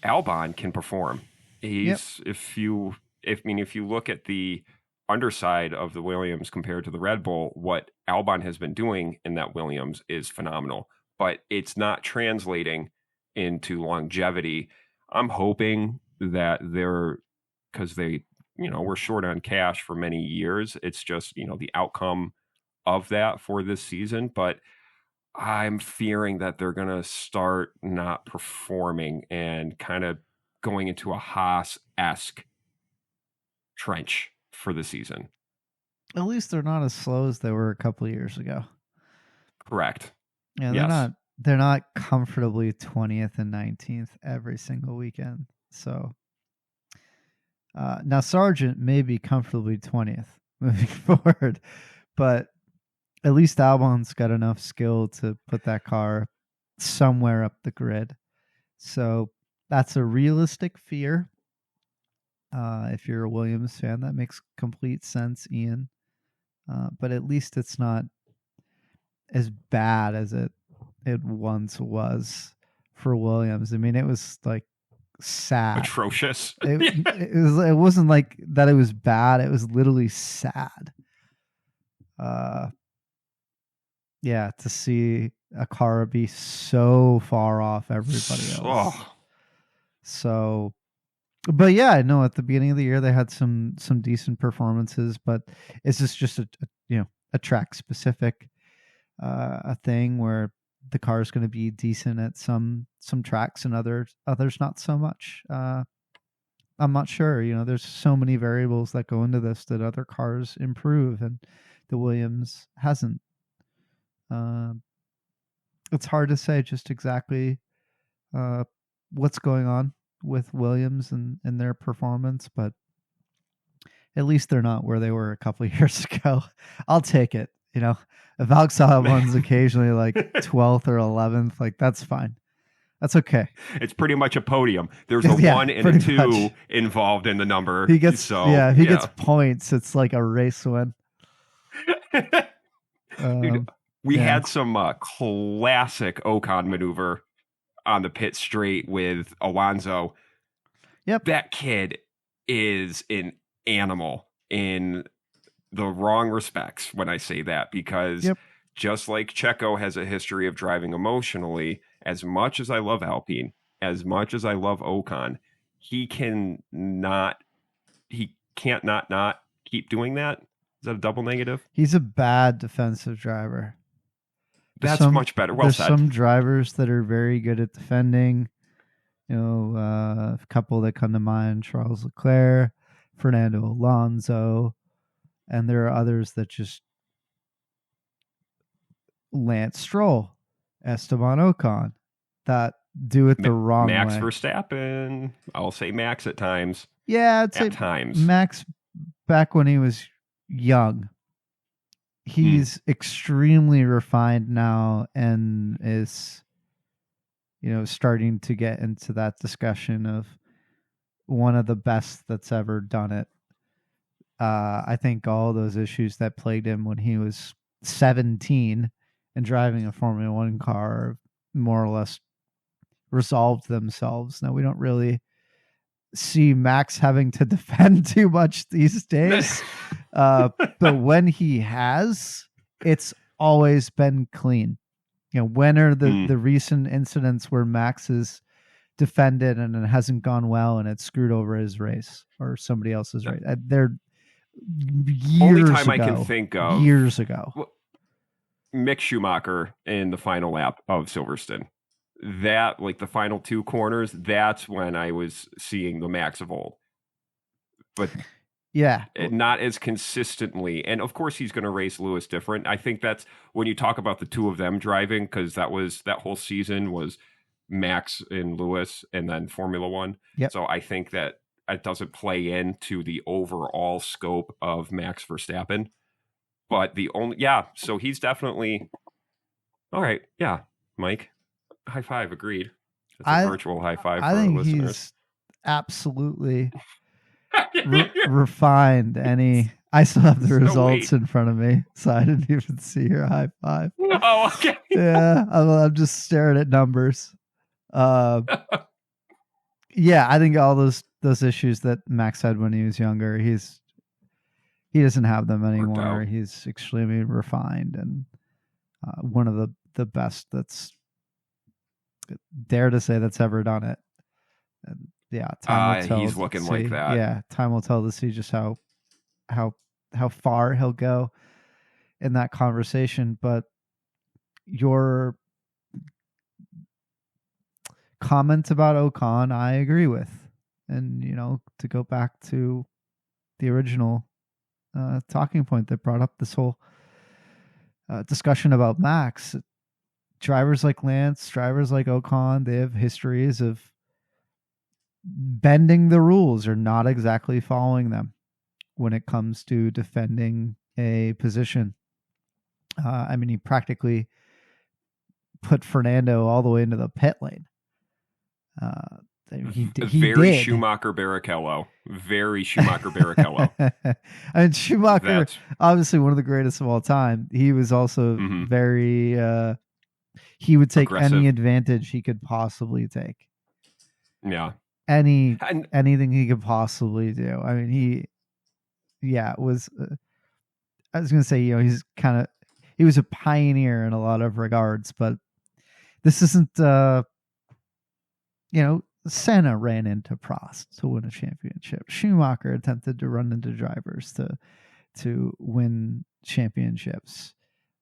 Albon can perform. He's if you look at the underside of the Williams compared to the Red Bull, what Albon has been doing in that Williams is phenomenal, but it's not translating into longevity. I'm hoping that because they were short on cash for many years. It's just, the outcome of that for this season, but I'm fearing that they're going to start not performing and kind of going into a Haas-esque trench for the season. At least they're not as slow as they were a couple of years ago. Correct. Yeah, they're not comfortably 20th and 19th every single weekend. So now Sargent may be comfortably 20th moving forward, but at least Albon's got enough skill to put that car somewhere up the grid. So that's a realistic fear. If you're a Williams fan, that makes complete sense, Ian. But at least it's not as bad as it once was for Williams. I mean, it was like sad. Atrocious. It wasn't like that it was bad. It was literally sad. Yeah, to see a car be so far off everybody else. Oh. So, but yeah, I know at the beginning of the year they had some decent performances, but it's just a track specific a thing where the car is going to be decent at some tracks and others not so much. I'm not sure. There's so many variables that go into this that other cars improve, and the Williams hasn't. It's hard to say just exactly what's going on with Williams and their performance, but at least they're not where they were a couple of years ago. I'll take it. If Alex Albon's occasionally like 12th or 11th, like that's fine. That's okay. It's pretty much a podium. There's a 1 and a 2 much involved in the number. He gets if he gets points, it's like a race win. Dude, we had some classic Ocon maneuver on the pit straight with Alonso. Yep. That kid is an animal in the wrong respects when I say that, because just like Checo has a history of driving emotionally, as much as I love Alpine, as much as I love Ocon, he can't not keep doing that. Is that a double negative? He's a bad defensive driver. That's much better. Well there's said. Some drivers that are very good at defending. A couple that come to mind: Charles Leclerc, Fernando Alonso, and there are others that just Lance Stroll, Esteban Ocon, that do it the wrong way. Max Verstappen. I'll say Max at times. Yeah, I'd say times. Max back when he was young. He's extremely refined now and is, starting to get into that discussion of one of the best that's ever done it. I think all those issues that plagued him when he was 17 and driving a Formula One car more or less resolved themselves. Now, we don't really see Max having to defend too much these days. But when he has, it's always been clean. When are the recent incidents where Max has defended and it hasn't gone well and it screwed over his race or somebody else's race? They're years Only time ago. I can think of. Years ago. Mick Schumacher in the final lap of Silverstone. That, like the final two corners, that's when I was seeing the Max of old. But yeah, not as consistently. And of course, he's going to race Lewis different. I think that's when you talk about the two of them driving, because that whole season was Max and Lewis and then Formula One. Yep. So I think that it doesn't play into the overall scope of Max Verstappen. But so he's definitely all right. Yeah, Mike, high five, agreed. It's a virtual high five for our listeners. He's absolutely refined. I still have the results in front of me, so I didn't even see your high five. Oh, okay. Yeah, I'm just staring at numbers. Yeah, I think all those issues that Max had when he was younger, he doesn't have them anymore. He's extremely refined and one of the best that's dare to say that's ever done it. And yeah, time will tell. He's looking like that. Yeah, time will tell to see just how far he'll go in that conversation. But your comment about Ocon, I agree with. And, to go back to the original talking point that brought up this whole discussion about Max, drivers like Lance, drivers like Ocon, they have histories of bending the rules or not exactly following them when it comes to defending a position. He practically put Fernando all the way into the pit lane. He very did. Schumacher Barrichello. Very Schumacher Barrichello. Schumacher, obviously one of the greatest of all time. He was also very. He would take aggressive. Any advantage he could possibly take. Yeah. Anything he could possibly do. He was. I was going to say, he was a pioneer in a lot of regards, but this isn't. Senna ran into Prost to win a championship. Schumacher attempted to run into drivers to win championships.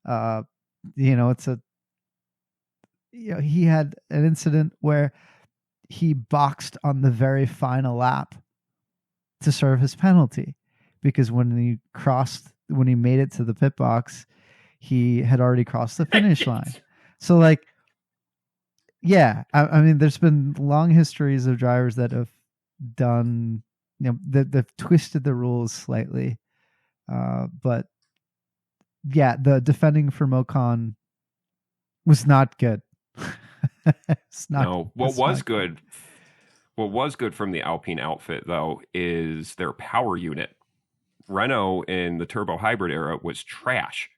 He had an incident where he boxed on the very final lap to serve his penalty because when he made it to the pit box, he had already crossed the finish line. So yeah, there's been long histories of drivers that have done, that they've twisted the rules slightly. But yeah, the defending from Ocon was not good. What was good from the Alpine outfit, though, is their power unit. Renault in the turbo hybrid era was trash.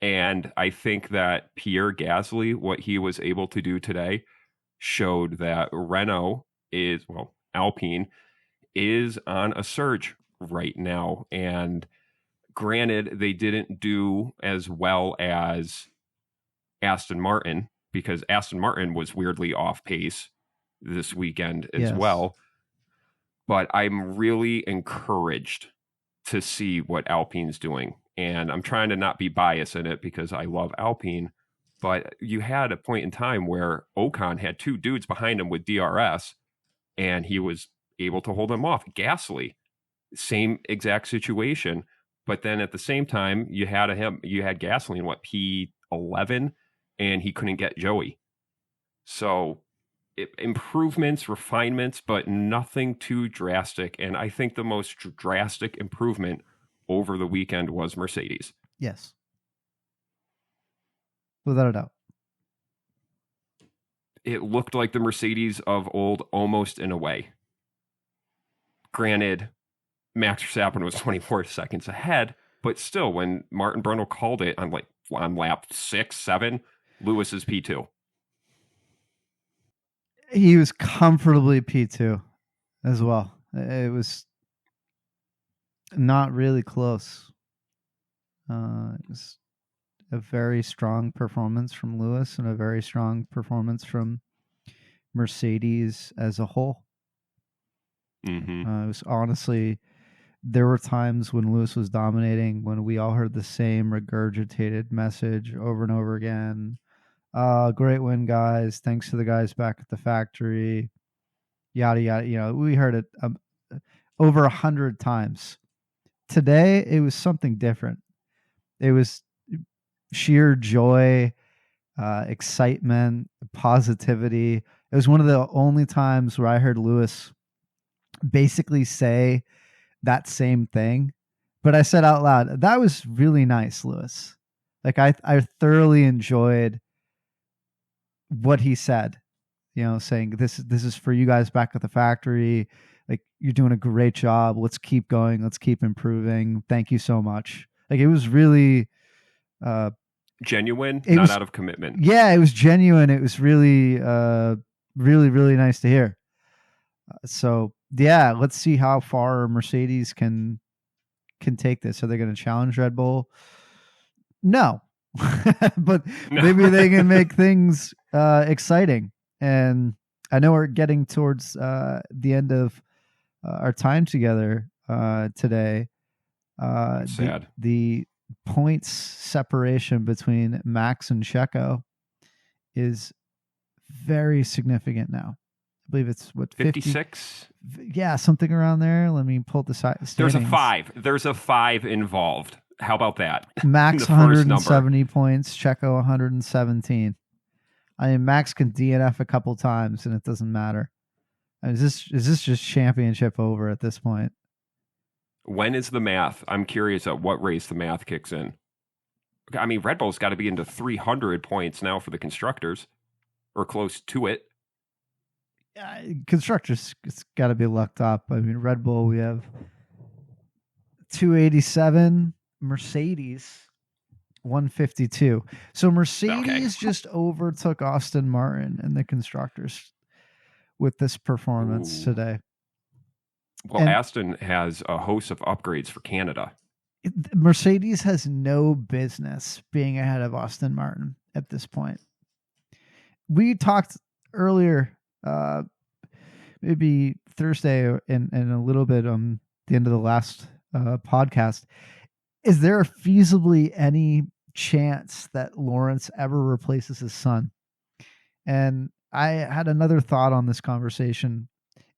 And I think that Pierre Gasly, what he was able to do today, showed that Alpine is on a surge right now. And granted, they didn't do as well as Aston Martin, because Aston Martin was weirdly off pace this weekend as well. But I'm really encouraged to see what Alpine's doing. And I'm trying to not be biased in it because I love Alpine, but you had a point in time where Ocon had two dudes behind him with DRS and he was able to hold them off. Gasly, same exact situation. But then at the same time, you had Gasly in P11 and he couldn't get Joey. So improvements, refinements, but nothing too drastic. And I think the most drastic improvement over the weekend was Mercedes. Yes. Without a doubt. It looked like the Mercedes of old, almost in a way. Granted, Max Verstappen was 24 seconds ahead, but still, when Martin Brundle called it on lap 6, 7, Lewis is P2. He was comfortably P2 as well. It was not really close. It was a very strong performance from Lewis and a very strong performance from Mercedes as a whole. Mm-hmm. It was honestly there were times when Lewis was dominating, when we all heard the same regurgitated message over and over again. Great win, guys. Thanks to the guys back at the factory. Yada, yada. We heard it over 100 times. Today, it was something different. It was sheer joy, excitement, positivity. It was one of the only times where I heard Lewis basically say that same thing, but I said out loud, that was really nice, Lewis. Like I thoroughly enjoyed what he said, saying this is for you guys back at the factory. Like, you're doing a great job. Let's keep going. Let's keep improving. Thank you so much. Like, it was really genuine, not out of commitment. Yeah, it was genuine. It was really, really, really nice to hear. So yeah, let's see how far Mercedes can take this. Are they going to challenge Red Bull? No, but maybe they can make things exciting. And I know we're getting towards the end of our time together today. Sad. The points separation between Max and Checo is very significant now. I believe it's 56. Yeah, something around there. Let me pull the side. There's a 5. There's a 5 involved. How about that? Max 170 points, Checo 117. I mean, Max can DNF a couple times and it doesn't matter. Is this just championship over at this point? When is the math? I'm curious at what race the math kicks in. I mean, Red Bull's got to be into 300 points now for the constructors, or close to it. Constructors, it's got to be lucked up. I mean, Red Bull, we have 287. Mercedes 152. So Mercedes just overtook Aston Martin in the constructors with this performance today. Well, and Aston has a host of upgrades for Canada. Mercedes has no business being ahead of Aston Martin at this point. We talked earlier, maybe Thursday and a little bit on the end of the last podcast. Is there feasibly any chance that Lawrence ever replaces his son? And I had another thought on this conversation.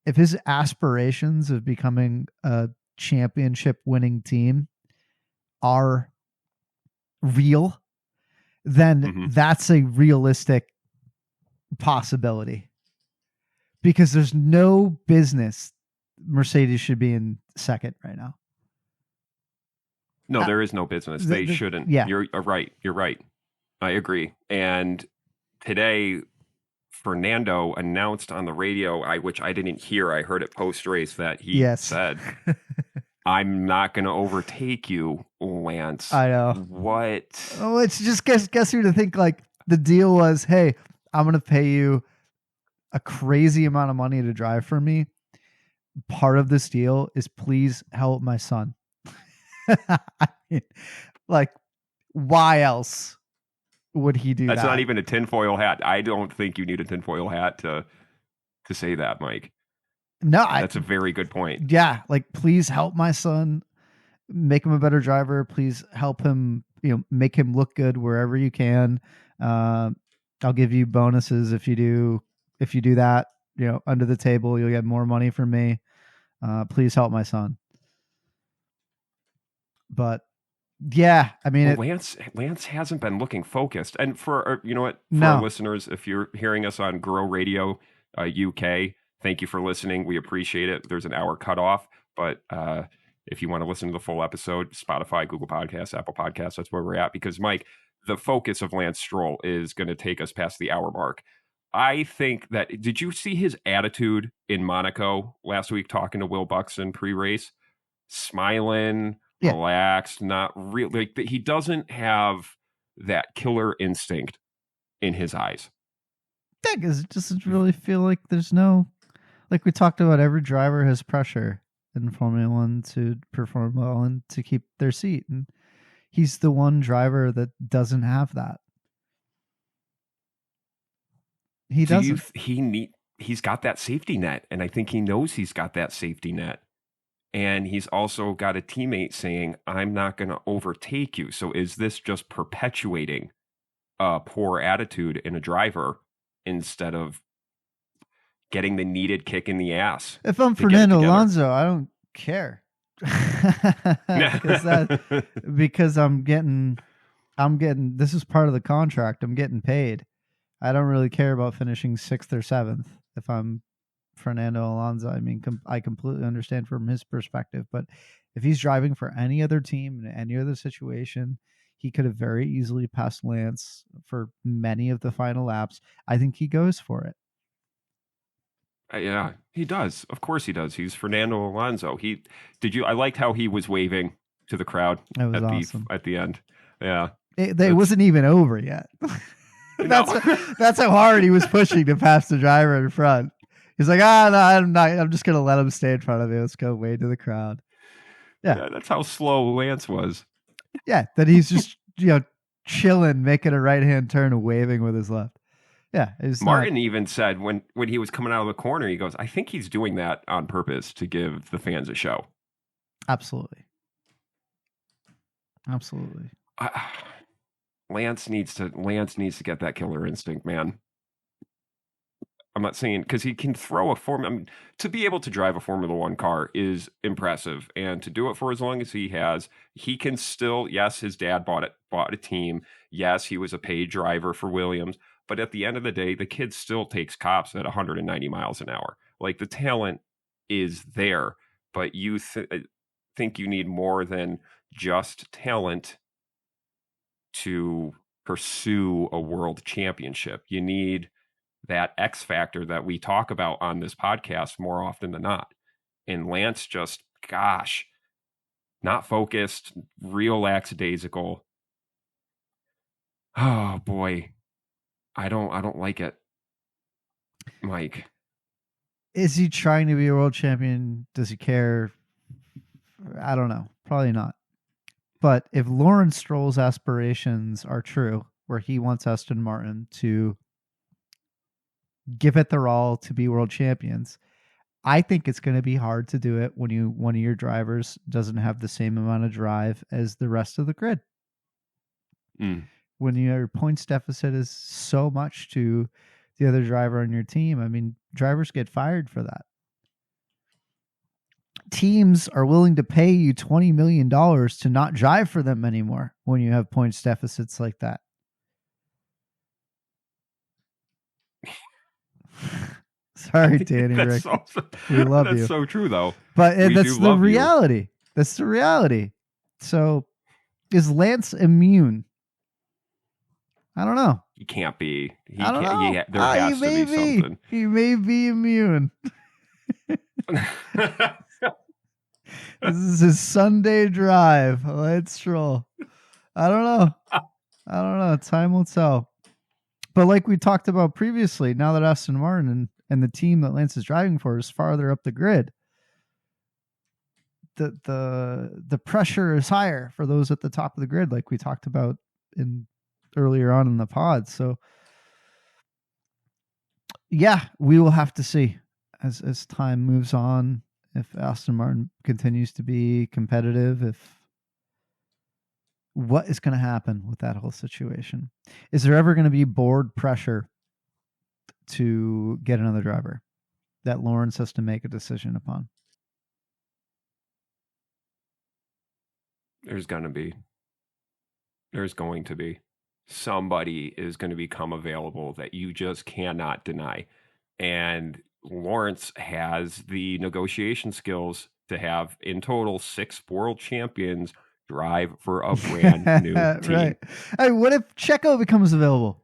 If his aspirations of becoming a championship winning team are real, then that's a realistic possibility, because there's no business Mercedes should be in second right now. No, there is no business. They shouldn't. Yeah. You're right. You're right. I agree. And today, Fernando announced on the radio, which I didn't hear. I heard it post-race that he said, I'm not going to overtake you, Lance. I know. What? Oh, it's just guess who to think. Like, the deal was, hey, I'm going to pay you a crazy amount of money to drive for me. Part of this deal is please help my son. I mean, like, why else would he do that? That's not even a tinfoil hat. I don't think you need a tinfoil hat to say that, Mike. No, that's a very good point. Yeah, like, please help my son, make him a better driver. Please help him, make him look good wherever you can. I'll give you bonuses if you do that. Under the table, you'll get more money from me. Please help my son. But yeah, I mean, Lance hasn't been looking focused. And for our listeners, if you're hearing us on Grow Radio UK, thank you for listening. We appreciate it. There's an hour cutoff, but if you want to listen to the full episode, Spotify, Google Podcasts, Apple Podcasts, that's where we're at. Because, Mike, the focus of Lance Stroll is going to take us past the hour mark. I think that, did you see his attitude in Monaco last week talking to Will Buxton pre-race? Smiling, relaxed, not real. Like, he doesn't have that killer instinct in his eyes. Yeah, because it doesn't really feel like there's no, like we talked about, every driver has pressure in Formula One to perform well and to keep their seat. And he's the one driver that doesn't have that. He doesn't. He's got that safety net, and I think he knows he's got that safety net. And he's also got a teammate saying, I'm not going to overtake you. So is this just perpetuating a poor attitude in a driver instead of getting the needed kick in the ass? If I'm to get it Fernando together? Alonso, I don't care. because I'm getting this is part of the contract. I'm getting paid. I don't really care about finishing 6th or 7th if I'm Fernando Alonso. I mean, I completely understand from his perspective, but if he's driving for any other team in any other situation, he could have very easily passed Lance for many of the final laps. I think he goes for it. Yeah, he does. Of course he does. He's Fernando Alonso. I liked how he was waving to the crowd That was at awesome. at the end. Yeah. It wasn't even over yet. That's how hard he was pushing to pass the driver in front. He's like, no, I'm not. I'm just gonna let him stay in front of me. Let's go wave to the crowd. Yeah, That's how slow Lance was. Yeah, that he's just chilling, making a right hand turn and waving with his left. Yeah, Martin even said when he was coming out of the corner, he goes, I think he's doing that on purpose to give the fans a show. Absolutely. Lance needs to get that killer instinct, man. I'm not saying because he can throw to be able to drive a Formula One car is impressive, and to do it for as long as he has, he can still. Yes, his dad bought a team. Yes, he was a paid driver for Williams, but at the end of the day, the kid still takes cops at 190 miles an hour. Like, the talent is there, but you think you need more than just talent to pursue a world championship. You need that X factor that we talk about on this podcast more often than not. And Lance just, not focused, real lackadaisical. Oh boy. I don't like it. Mike. Is he trying to be a world champion? Does he care? I don't know. Probably not. But if Lawrence Stroll's aspirations are true, where he wants Aston Martin to give it their all to be world champions, I think it's going to be hard to do it when one of your drivers doesn't have the same amount of drive as the rest of the grid. When your points deficit is so much to the other driver on your team, I mean, drivers get fired for that. Teams are willing to pay you $20 million to not drive for them anymore when you have points deficits like that. Sorry, Danny Rick. We love you. That's so true, though. But that's the reality. That's the reality. So, is Lance immune? I don't know. He can't be. I don't know. There has to be something. He may be immune. This is his Sunday drive. Let's stroll. I don't know. Time will tell. But like we talked about previously, now that Aston Martin and the team that Lance is driving for is farther up the grid, the pressure is higher for those at the top of the grid, like we talked about earlier on in the pod. So yeah, we will have to see as time moves on if Aston Martin continues to be competitive, if what is going to happen with that whole situation. Is there ever going to be board pressure to get another driver that Lawrence has to make a decision upon? There's going to be. Somebody is going to become available that you just cannot deny. And Lawrence has the negotiation skills to have in total 6 world champions drive for a brand new team. Right. Hey, what if Checo becomes available?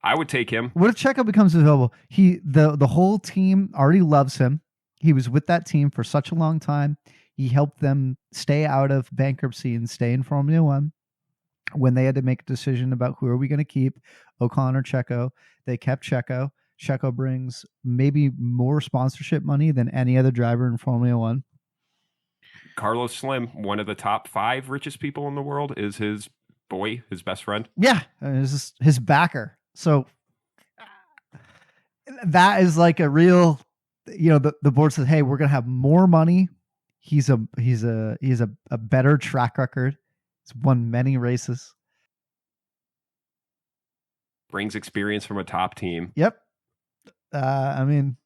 I would take him. What if Checo becomes available? The whole team already loves him. He was with that team for such a long time. He helped them stay out of bankruptcy and stay in Formula One. When they had to make a decision about who are we going to keep, Ocon or Checo, they kept Checo. Checo brings maybe more sponsorship money than any other driver in Formula One. Carlos Slim, one of the top 5 richest people in the world, is his best friend. Yeah, his backer. So that is like a real, the board says, hey, we're going to have more money He has a better track record. He's won many races. Brings experience from a top team. Yep. I mean,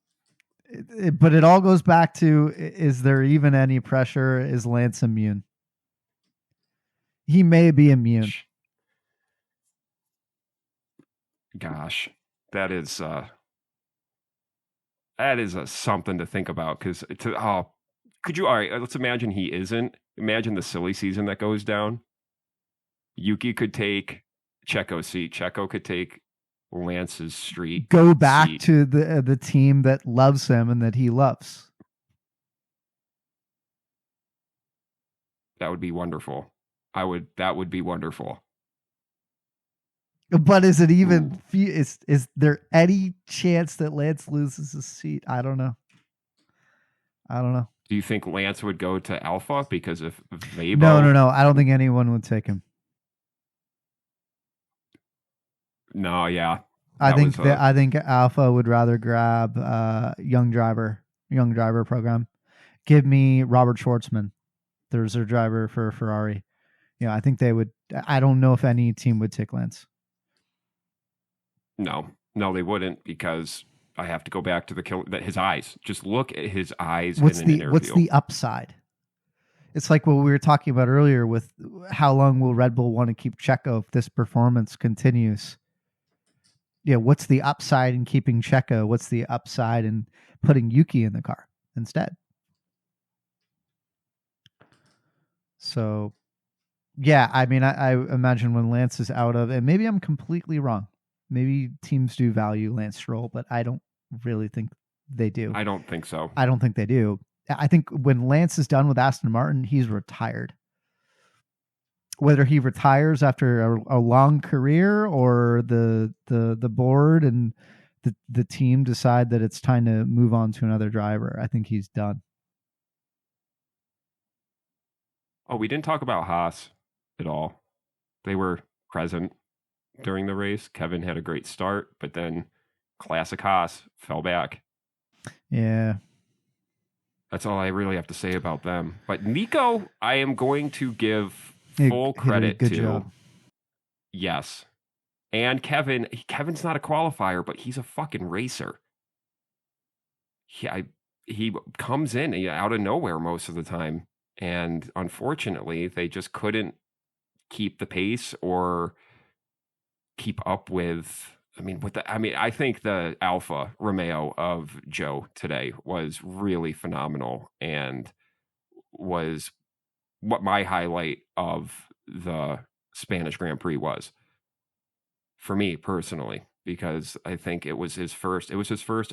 but it all goes back to, is there even any pressure? Is Lance immune? He may be immune. Gosh, that is something to think about, because could you, all right, let's imagine he isn't. Imagine the silly season that goes down. Yuki could take Checo's seat. Checo could take Lance's street. Go back to the team that loves him and that he loves. That would be wonderful. That would be wonderful. But is it even, is there any chance that Lance loses his seat? I don't know. Do you think Lance would go to Alpha because of Weibo? No. I don't think anyone would take him. No, yeah. I think Alpha would rather grab young driver program. Give me Robert Schwartzman. There's their driver for Ferrari. I think they would. I don't know if any team would take Lance. No, they wouldn't, because I have to go back to his eyes. Just look at his eyes. What's the upside? It's like what we were talking about earlier with how long will Red Bull want to keep Checo if this performance continues? What's the upside in keeping Checo? What's the upside in putting Yuki in the car instead? So, yeah, I mean, I imagine when Lance is out of, and maybe I'm completely wrong. Maybe teams do value Lance Stroll, but I don't really think they do. I don't think so. I don't think they do. I think when Lance is done with Aston Martin, he's retired. Whether he retires after a long career or the board and the team decide that it's time to move on to another driver, I think he's done. Oh, we didn't talk about Haas at all. They were present during the race. Kevin had a great start, but then classic Haas fell back. Yeah. That's all I really have to say about them. But Nico, I am going to give full credit to. Job. Yes. And Kevin's not a qualifier, but he's a fucking racer. He comes in out of nowhere most of the time. And unfortunately, they just couldn't keep the pace or keep up with. I think the Alfa Romeo of Joe today was really phenomenal and was what my highlight of the Spanish Grand Prix was for me personally, because I think it was his first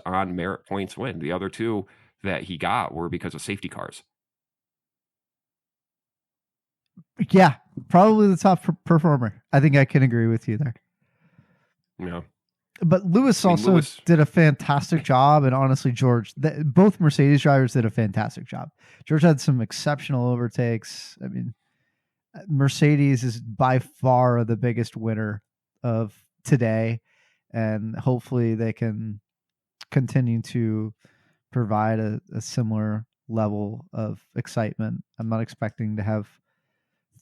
on merit points win. The other two that he got were because of safety cars. Yeah, probably the top performer. I think I can agree with you there. Yeah. But Lewis did a fantastic job, and honestly, George, both Mercedes drivers did a fantastic job. George had some exceptional overtakes. I mean, Mercedes is by far the biggest winner of today, and hopefully they can continue to provide a similar level of excitement. I'm not expecting to have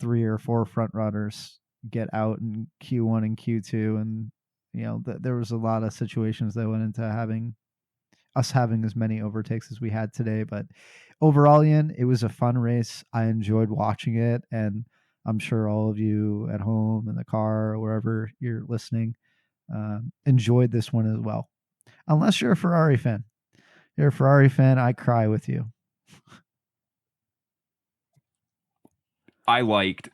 3 or 4 front runners get out in Q1 and Q2, and there was a lot of situations that went into having as many overtakes as we had today. But overall, Ian, it was a fun race. I enjoyed watching it, and I'm sure all of you at home, in the car, or wherever you're listening, enjoyed this one as well. Unless you're a Ferrari fan. You're a Ferrari fan, I cry with you. I liked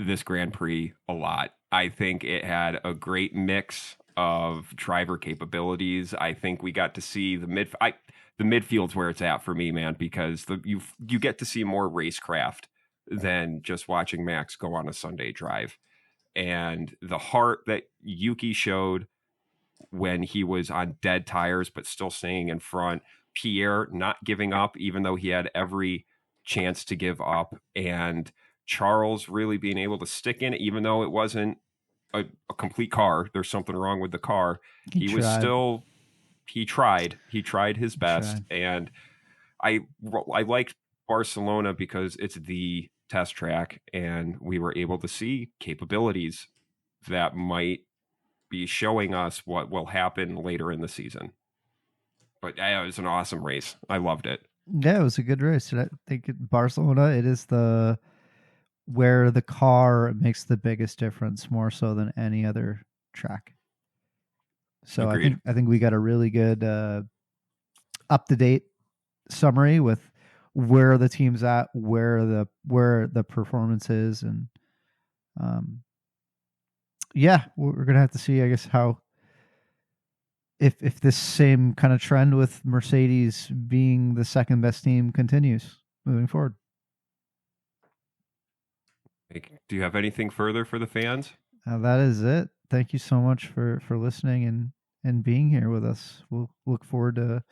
this Grand Prix a lot. I think it had a great mix of driver capabilities. I think we got to see the midfield's where it's at for me, man, because you get to see more racecraft than just watching Max go on a Sunday drive. And the heart that Yuki showed when he was on dead tires but still staying in front, Pierre not giving up even though he had every chance to give up, and Charles really being able to stick in it even though it wasn't a complete car. There's something wrong with the car. He tried his best. And I liked Barcelona because it's the test track, and we were able to see capabilities that might be showing us what will happen later in the season. But yeah, it was an awesome race. I loved it. Yeah, it was a good race. I think Barcelona, it is where the car makes the biggest difference, more so than any other track. So Agreed. I think we got a really good up to date summary with where the team's at, where the performance is, and yeah, we're gonna have to see, I guess, how if this same kind of trend with Mercedes being the second best team continues moving forward. Do you have anything further for the fans? That is it. Thank you so much for listening and being here with us. We'll look forward to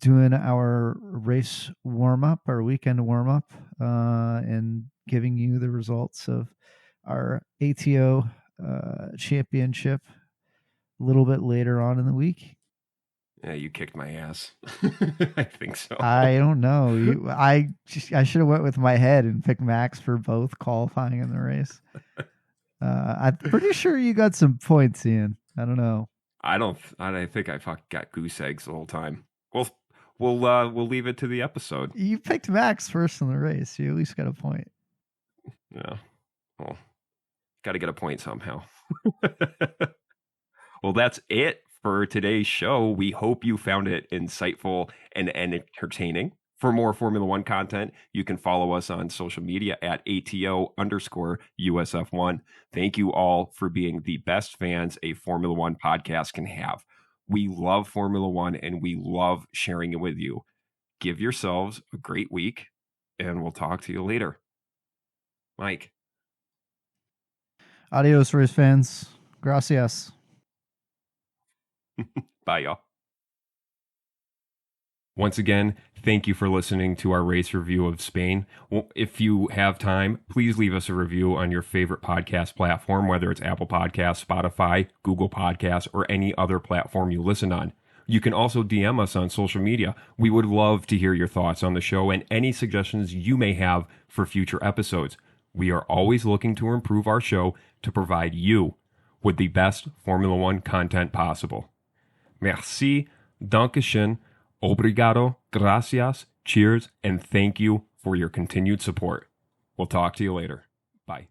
doing our race warm-up, our weekend warm-up, and giving you the results of our ATO championship a little bit later on in the week. Yeah, you kicked my ass. I think so. I don't know. I should have went with my head and picked Max for both qualifying in the race. I'm pretty sure you got some points, Ian. I don't know. I think I got goose eggs the whole time. We'll leave it to the episode. You picked Max first in the race. You at least got a point. Yeah. Well, got to get a point somehow. Well, that's it for today's show. We hope you found it insightful and entertaining. For more Formula One content, you can follow us on social media at ATO_USF1. Thank you all for being the best fans a Formula One podcast can have. We love Formula One and we love sharing it with you. Give yourselves a great week, and we'll talk to you later. Mike. Adios, race fans. Gracias. Bye, y'all. Once again, thank you for listening to our race review of Spain. Well, if you have time, please leave us a review on your favorite podcast platform, whether it's Apple Podcasts, Spotify, Google Podcasts, or any other platform you listen on. You can also DM us on social media. We would love to hear your thoughts on the show and any suggestions you may have for future episodes. We are always looking to improve our show to provide you with the best Formula One content possible. Merci, Dankeschön, obrigado, gracias, cheers, and thank you for your continued support. We'll talk to you later. Bye.